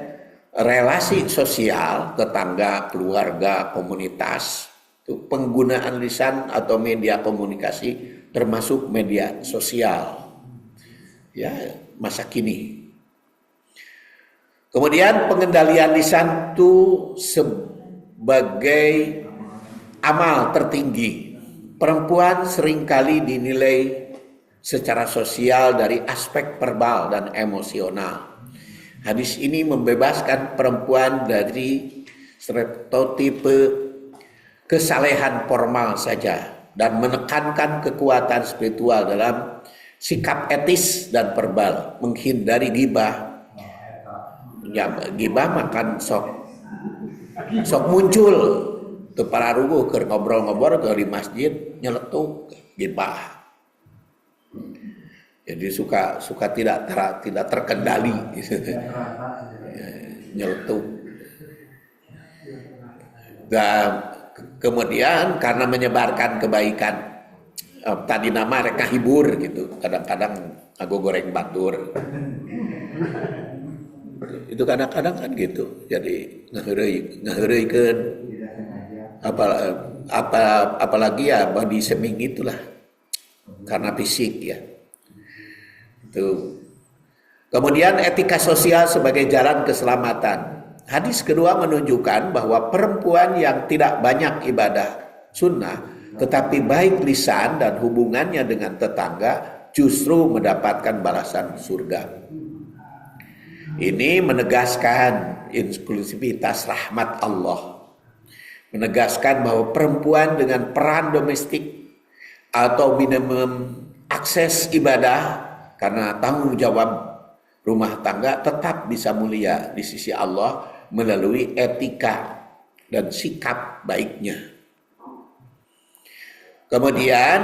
A: relasi sosial, tetangga, keluarga, komunitas. Itu penggunaan lisan atau media komunikasi termasuk media sosial. Ya, masa kini. Kemudian pengendalian lisan itu sebagai amal tertinggi. Perempuan seringkali dinilai secara sosial dari aspek verbal dan emosional. Hadis ini membebaskan perempuan dari stereotipe kesalehan formal saja dan menekankan kekuatan spiritual dalam sikap etis dan verbal, menghindari gibah. Ya, gibah makan sok muncul tuh para ruguh ke ngobrol-ngobrol ke di masjid nyeletuk gibah. Jadi suka tidak terkendali nyeletuk. Dan kemudian karena menyebarkan kebaikan, tadi nama mereka hibur gitu, kadang-kadang aku goreng batur. Itu kadang-kadang kan gitu. Jadi ngaheureuykeun apalagi ya body shaming itulah karena fisik ya. Itu. Kemudian etika sosial sebagai jalan keselamatan. Hadis kedua menunjukkan bahwa perempuan yang tidak banyak ibadah sunnah tetapi baik lisan dan hubungannya dengan tetangga justru mendapatkan balasan surga. Ini menegaskan inklusivitas rahmat Allah. Menegaskan bahwa perempuan dengan peran domestik atau minimum akses ibadah karena tanggung jawab rumah tangga tetap bisa mulia di sisi Allah melalui etika dan sikap baiknya. Kemudian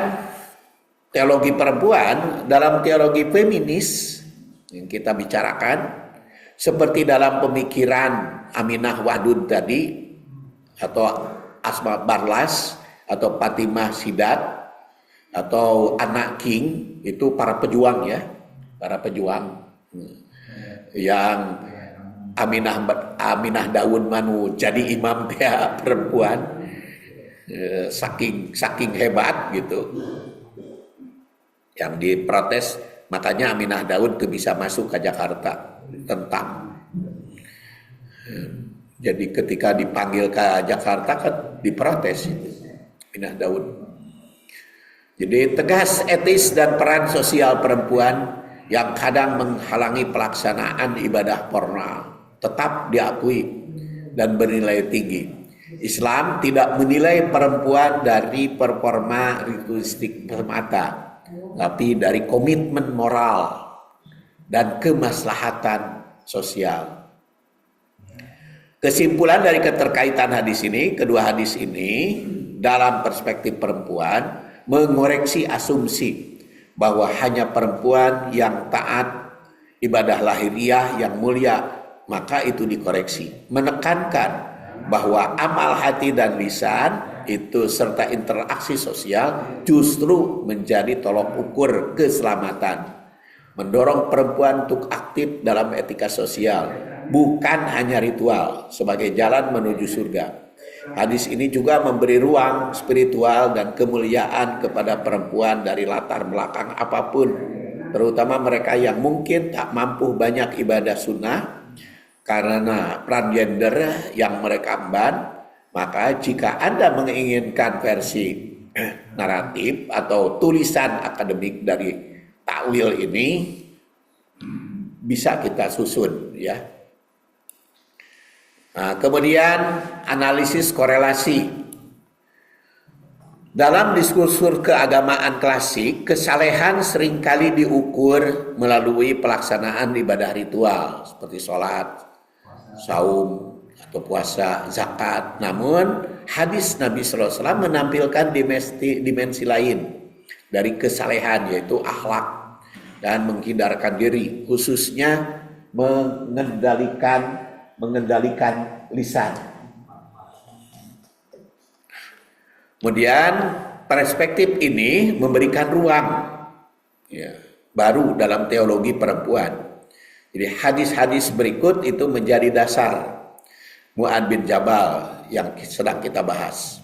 A: teologi perempuan dalam teologi feminis yang kita bicarakan, seperti dalam pemikiran Aminah Wahdud tadi atau Asma Barlas atau Fatimah Sidat atau Anak King, itu para pejuang ya, para pejuang yang Aminah Daun Manu jadi imam dia perempuan, saking hebat gitu, yang diprotes, makanya Aminah Daun tuh bisa masuk ke Jakarta tentang. Jadi ketika dipanggil ke Jakarta kan diprotes itu. Pindah Daud. Jadi tegas etis dan peran sosial perempuan yang kadang menghalangi pelaksanaan ibadah formal tetap diakui dan bernilai tinggi. Islam tidak menilai perempuan dari performa ritualistik semata, tapi dari komitmen moral dan kemaslahatan sosial. Kesimpulan dari keterkaitan hadis ini, kedua hadis ini dalam perspektif perempuan mengoreksi asumsi bahwa hanya perempuan yang taat ibadah lahiriah yang mulia, maka itu dikoreksi. Menekankan bahwa amal hati dan lisan itu serta interaksi sosial justru menjadi tolok ukur keselamatan. Mendorong perempuan untuk aktif dalam etika sosial, bukan hanya ritual sebagai jalan menuju surga. Hadis ini juga memberi ruang spiritual dan kemuliaan kepada perempuan dari latar belakang apapun, terutama mereka yang mungkin tak mampu banyak ibadah sunnah karena peran gender yang mereka emban. Maka jika Anda menginginkan versi naratif atau tulisan akademik dari takwil ini, bisa kita susun ya. Nah, kemudian analisis korelasi. Dalam diskursus keagamaan klasik, kesalehan seringkali diukur melalui pelaksanaan ibadah ritual seperti sholat, saum, atau puasa, zakat. Namun hadis Nabi SAW menampilkan dimensi lain dari kesalehan, yaitu akhlak dan menghindarkan diri, khususnya mengendalikan lisan. Kemudian perspektif ini memberikan ruang ya, baru dalam teologi perempuan. Jadi hadis-hadis berikut itu menjadi dasar Mu'adz bin Jabal yang sedang kita bahas.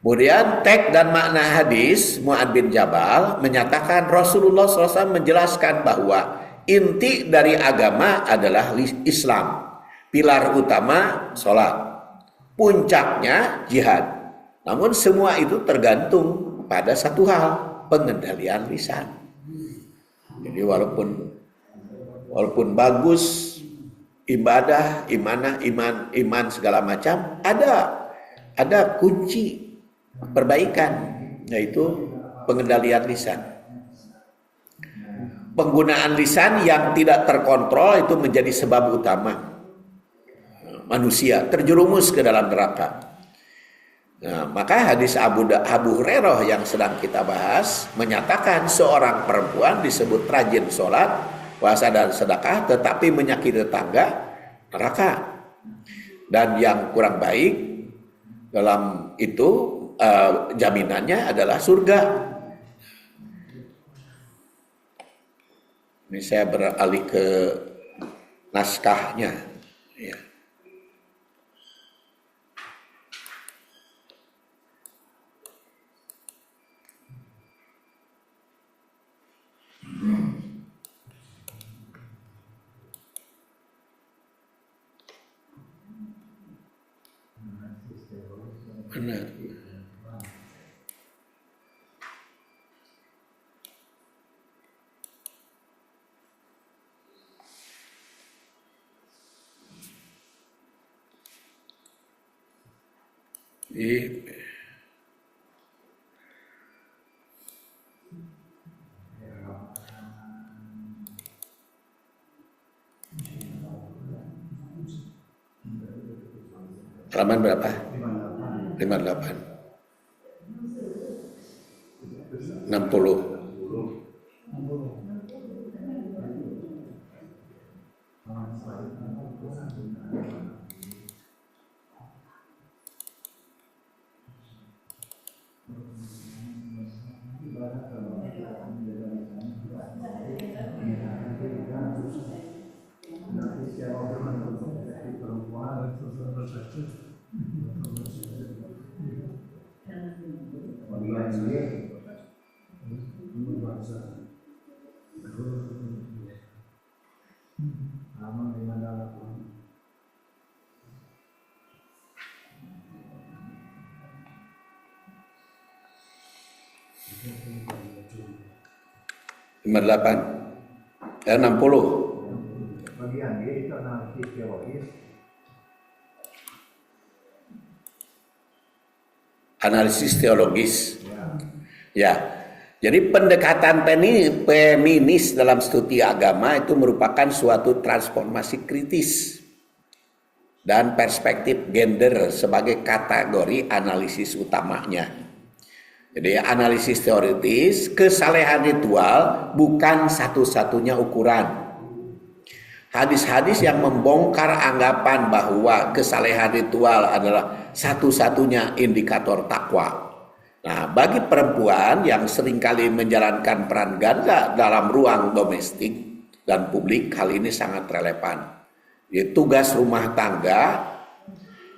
A: Kemudian teks dan makna hadis Mu'adz bin Jabal menyatakan Rasulullah SAW menjelaskan bahwa inti dari agama adalah Islam. Pilar utama sholat, puncaknya jihad. Namun semua itu tergantung pada satu hal, pengendalian lisan. Jadi walaupun bagus ibadah, iman segala macam, ada kunci perbaikan, yaitu pengendalian lisan. Penggunaan lisan yang tidak terkontrol itu menjadi sebab utama manusia terjerumus ke dalam neraka. Nah, maka hadis Abu Hurairah yang sedang kita bahas menyatakan seorang perempuan disebut rajin sholat, puasa dan sedekah, tetapi menyakiti tetangga, neraka. Dan yang kurang baik dalam itu jaminannya adalah surga. Ini saya beralih ke naskahnya. Ya. Benar. Halaman berapa? 58. 60. 58 60.
E: Bagian dia itu analisis teologis.
A: Analisis teologis.
E: Ya.
A: Ya. Jadi pendekatan feminis dalam studi agama itu merupakan suatu transformasi kritis dan perspektif gender sebagai kategori analisis utamanya. Jadi analisis teoritis, kesalehan ritual bukan satu-satunya ukuran. Hadis-hadis yang membongkar anggapan bahwa kesalehan ritual adalah satu-satunya indikator takwa. Nah, bagi perempuan yang seringkali menjalankan peran ganda dalam ruang domestik dan publik, hal ini sangat relevan. Jadi, tugas rumah tangga,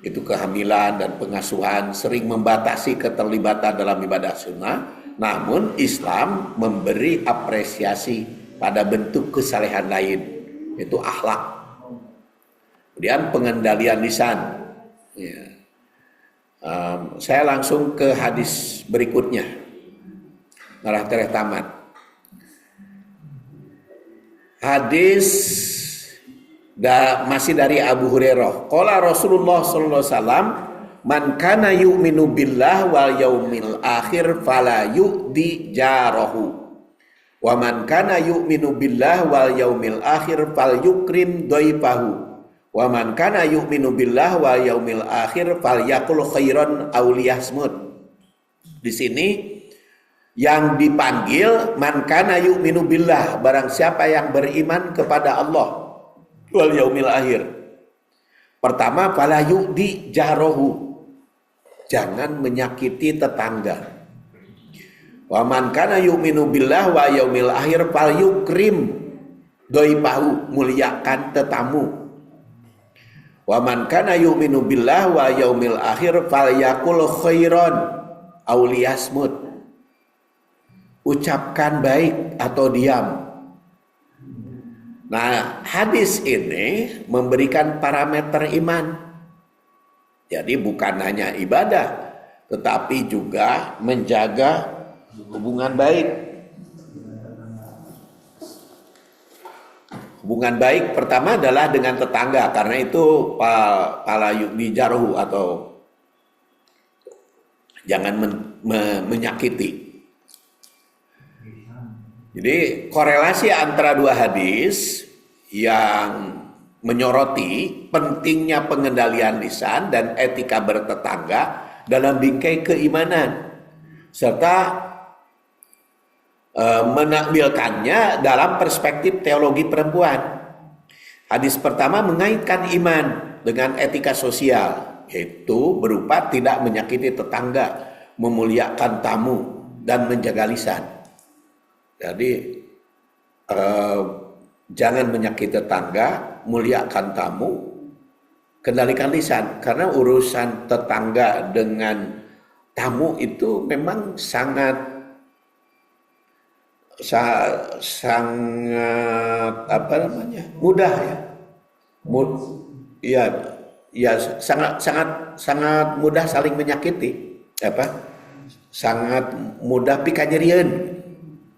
A: itu kehamilan dan pengasuhan, sering membatasi keterlibatan dalam ibadah sunnah. Namun, Islam memberi apresiasi pada bentuk kesalehan lain, itu akhlak. Kemudian pengendalian lisan. Ya. Saya langsung ke hadis berikutnya. Narah tereh tamat. Hadis masih dari Abu Hurairah. Qala Rasulullah sallallahu alaihi wasallam, "Man kana yu'minu billah wal yaumil akhir fala yu'di jarahu. Wa man kana yu'minu billah wal yaumil akhir fal yukrim dhaifahu. Wa man kana yu'minu billah wal yaumil akhir falyaqul khairan aw liyasmut." Di sini yang dipanggil man kana yu'minu billah, barang siapa yang beriman kepada Allah wal yaumil akhir. Pertama, fala yu'di jarahu, jangan menyakiti tetangga. Wa man kana yu'minu billah wa yaumil akhir fal yukrim dhaifahu, muliakan tetamu. Wa man kana yu'minu billah wa yaumil akhir falyaqul khairan aw liyasmut, ucapkan baik atau diam. Nah, hadis ini memberikan parameter iman. Jadi bukan hanya ibadah, tetapi juga menjaga hubungan baik. Hubungan baik pertama adalah dengan tetangga, karena itu pala yu'di jarahu, atau jangan menyakiti. Jadi korelasi antara dua hadis yang menyoroti pentingnya pengendalian lisan dan etika bertetangga dalam bingkai keimanan, serta menampilkannya dalam perspektif teologi perempuan. Hadis pertama mengaitkan iman dengan etika sosial, yaitu berupa tidak menyakiti tetangga, memuliakan tamu, dan menjaga lisan. Jadi jangan menyakiti tetangga, muliakan tamu, kendalikan lisan. Karena urusan tetangga dengan tamu itu memang sangat mudah ya. Sangat mudah saling menyakiti, sangat mudah pikanyerian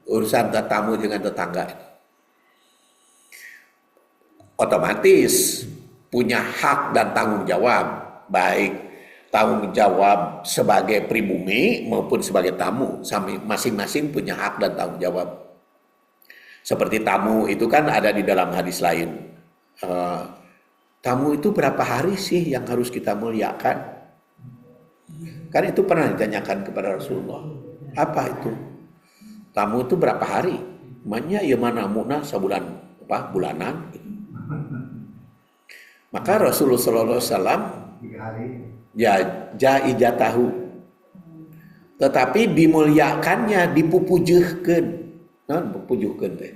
A: urusan tamu dengan tetangga. Otomatis punya hak dan tanggung jawab, baik tanggung jawab sebagai pribumi maupun sebagai tamu, masing-masing punya hak dan tanggung jawab. Seperti tamu itu kan ada di dalam hadis lain. Tamu itu berapa hari sih yang harus kita muliakan? Kan itu pernah ditanyakan kepada Rasulullah. Apa itu? Tamu itu berapa hari? Makanya ya mana muna sebulan bulanan. Maka Rasulullah sallallahu alaihi wasallam
E: 3 hari.
A: Ya, jaijatahu, tetapi dimuliakannya, dipupujuhkeun. Naon pupujuhkeun teh?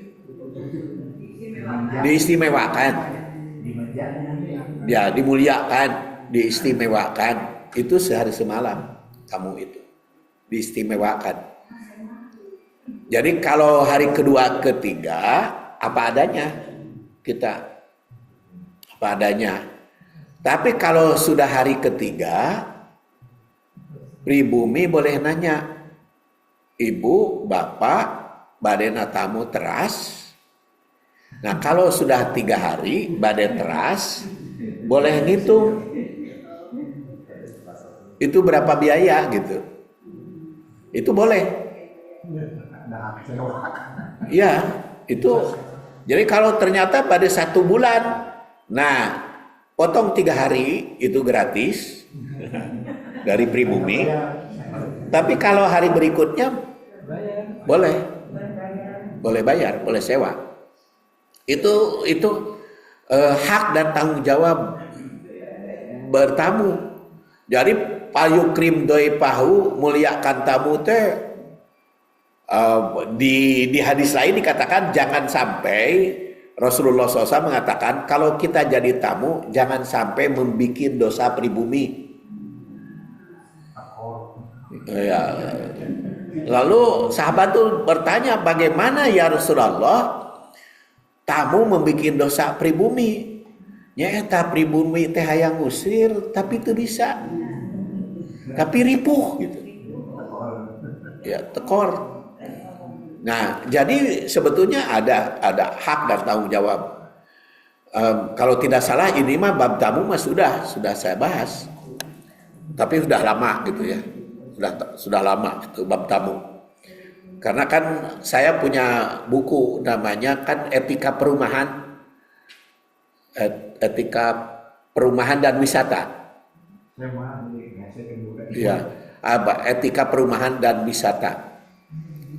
A: Diistimewakan. Ya, dimuliakan, diistimewakan. Itu sehari semalam kamu itu diistimewakan. Jadi kalau hari kedua, ketiga apa adanya kita, apa adanya. Tapi kalau sudah hari ketiga, pribumi boleh nanya, ibu, bapak, badena tamu teras. Nah kalau sudah 3 hari badai teras, boleh ngitung itu berapa biaya gitu. Itu boleh. Iya, itu. Jadi kalau ternyata pada 1 bulan, nah potong 3 hari itu gratis dari pribumi. Tapi kalau hari berikutnya boleh bayar, boleh sewa. Itu hak dan tanggung jawab bertamu. Jadi payu krim doi pahu muliakan tamu teh di hadis lain dikatakan jangan sampai Rasulullah SAW mengatakan kalau kita jadi tamu jangan sampai membuat dosa pribumi. Ya. Lalu sahabat tuh bertanya bagaimana ya Rasulullah tamu membuat dosa pribumi? Nyata pribumi teh hayang ngusir tapi itu bisa. Tapi ripuh gitu. Ya, tekor. Nah, jadi sebetulnya ada hak dan tanggung jawab. Kalau tidak salah ini mah bab tamu mah sudah saya bahas. Tapi sudah lama gitu ya. Sudah lama itu bab tamu. Karena kan saya punya buku namanya kan Etika Perumahan dan Wisata. Ya, Etika Perumahan dan Wisata.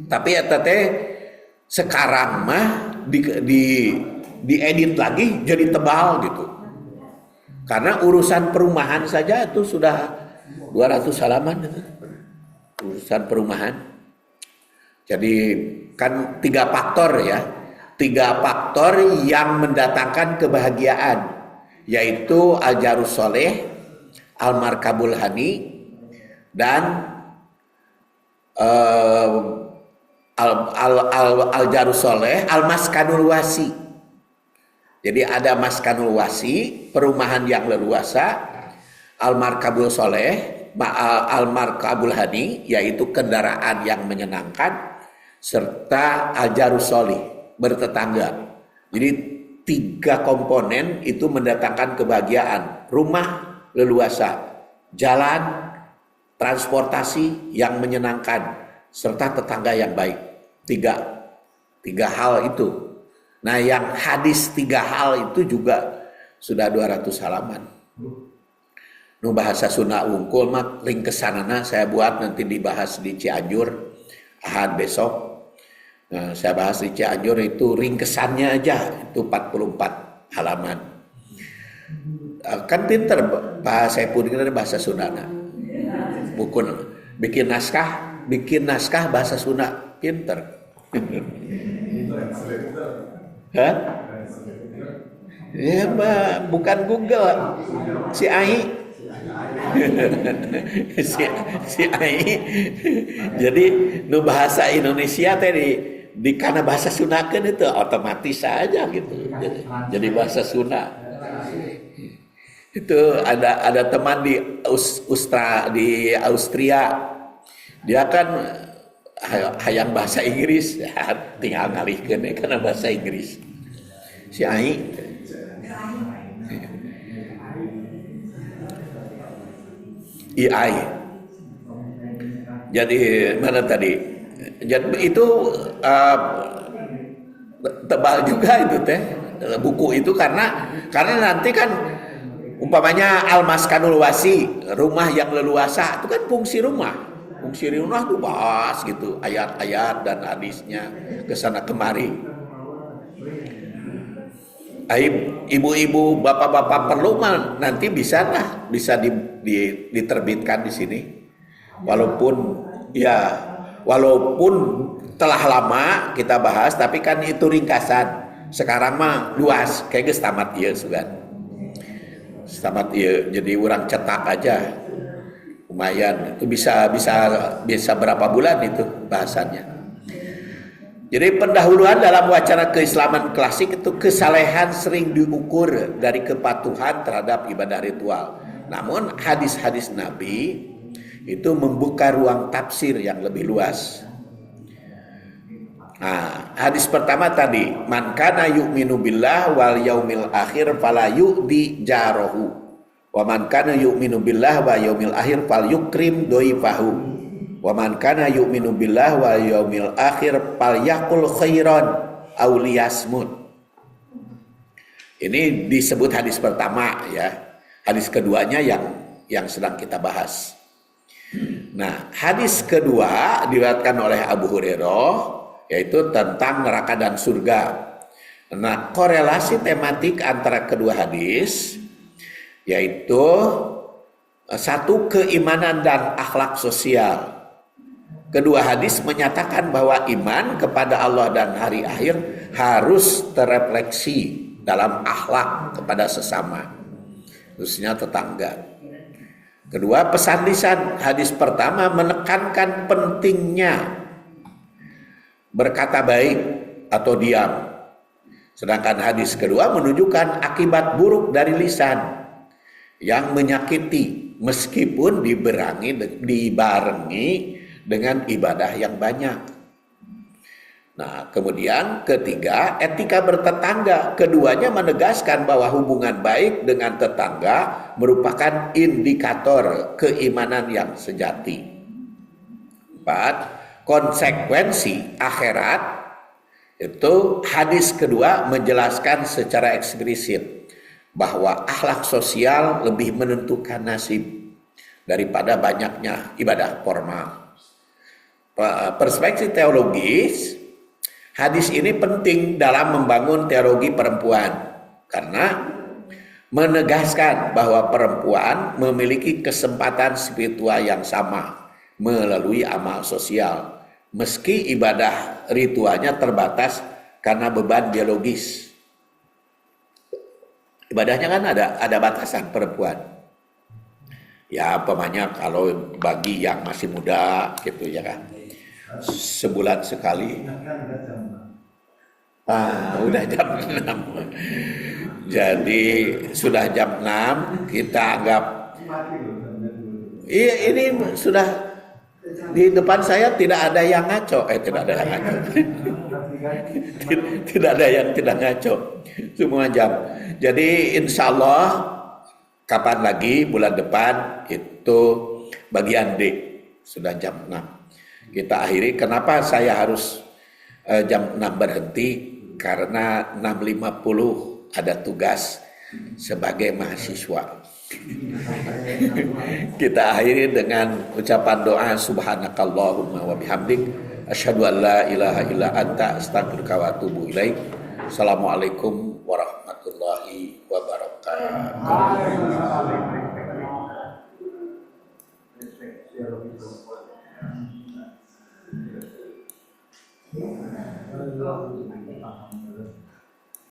A: Tapi teh sekarang mah diedit lagi jadi tebal gitu. Karena urusan perumahan saja itu sudah 200 halaman gitu. Urusan perumahan. Jadi kan 3 faktor ya. 3 faktor yang mendatangkan kebahagiaan, yaitu al-jarus soleh, al-markabul hani, dan al-jarus soleh, al-maskanul wasi. Jadi ada maskanul wasi, perumahan yang leluasa, al-markabul soleh, al-markabul hani, yaitu kendaraan yang menyenangkan, serta al-jarus soleh, bertetangga. Jadi 3 komponen itu mendatangkan kebahagiaan. Rumah leluasa, jalan, transportasi yang menyenangkan, serta tetangga yang baik. 3 hal itu. Nah yang hadis 3 hal itu juga sudah 200 halaman. Nu bahasa Sunda unggul mah ringkesanana saya buat nanti dibahas di Cianjur Ahad besok. Nah, saya bahas di Cianjur itu ringkesannya aja itu 44 halaman. Kan pinter bahasa pun bahasa Sunda. Buku bikin naskah bahasa Sunda pinter. Hah? Ya, bukan Google. Si Ai. si Ai. Jadi nu bahasa Indonesia tadi di karena bahasa Sunda kan itu otomatis saja gitu. Jadi bahasa Sunda. Itu ada teman di Austria. Dia kan hayang bahasa Inggris, ya, tinggal ngalihkeun karena bahasa Inggris. Si Ai. AI. Jadi mana tadi? Jadi itu tebal juga itu teh buku itu karena nanti kan umpamanya al-maskanul wasi, rumah yang leluasa itu kan fungsi rumah itu bahas gitu ayat-ayat dan hadisnya kesana kemari. Ibu-ibu, bapak-bapak perlu mah nanti bisa diterbitkan di sini. Walaupun telah lama kita bahas, tapi kan itu ringkasan. Sekarang mah luas, kayak geus tamat ieu sugan. Tamat ieu, jadi urang cetak aja. Lumayan, itu bisa berapa bulan itu bahasannya. Jadi pendahuluan dalam wacana keislaman klasik itu kesalehan sering diukur dari kepatuhan terhadap ibadah ritual. Namun hadis-hadis Nabi itu membuka ruang tafsir yang lebih luas. Nah, hadis pertama tadi, man kana yu'minu billah wal yaumil akhir fala yu'di jarahu. Wa man kana yu'minu billah wa yaumil akhir fal yukrim doifahu. Wa man kana yu'minu billah wa yaumil akhir fal yaqul khairan aw liyasmut. Ini disebut hadis pertama ya. Hadis keduanya yang sedang kita bahas. Nah, hadis kedua diriwayatkan oleh Abu Hurairah yaitu tentang neraka dan surga. Nah, korelasi tematik antara kedua hadis yaitu satu, keimanan dan akhlak sosial. Kedua hadis menyatakan bahwa iman kepada Allah dan hari akhir harus terefleksi dalam akhlak kepada sesama, khususnya tetangga. Kedua, pesan lisan. Hadis pertama menekankan pentingnya berkata baik atau diam. Sedangkan hadis kedua menunjukkan akibat buruk dari lisan yang menyakiti meskipun dibarengi dengan ibadah yang banyak. Nah, kemudian ketiga, etika bertetangga. Keduanya menegaskan bahwa hubungan baik dengan tetangga merupakan indikator keimanan yang sejati. 4. Konsekuensi akhirat. Itu hadis kedua menjelaskan secara eksplisit bahwa akhlak sosial lebih menentukan nasib daripada banyaknya ibadah formal. Perspektif teologis, hadis ini penting dalam membangun teologi perempuan karena menegaskan bahwa perempuan memiliki kesempatan spiritual yang sama melalui amal sosial, meski ibadah ritualnya terbatas karena beban biologis. Ibadahnya kan ada batasan perempuan. Ya, umpamanya kalau bagi yang masih muda gitu ya kan, sebulan sekali. Udah jam 6. Jadi sudah jam 6 kita anggap. Iya, ini sudah. Di depan saya tidak ada yang ngaco. Tidak ada yang ngaco. Tidak ada yang tidak ngaco. Semua jam. Jadi insya Allah kapan lagi bulan depan itu bagian D. Sudah jam 6. Kita akhiri. Kenapa saya harus jam 6 berhenti? Karena 6.50 ada tugas sebagai mahasiswa. Kita akhiri dengan ucapan doa subhanakallahumma wa bihamdik asyhadu an la ilaha illa anta astaghfiruka wa atubu ilaik. Assalamualaikum warahmatullahi wabarakatuh.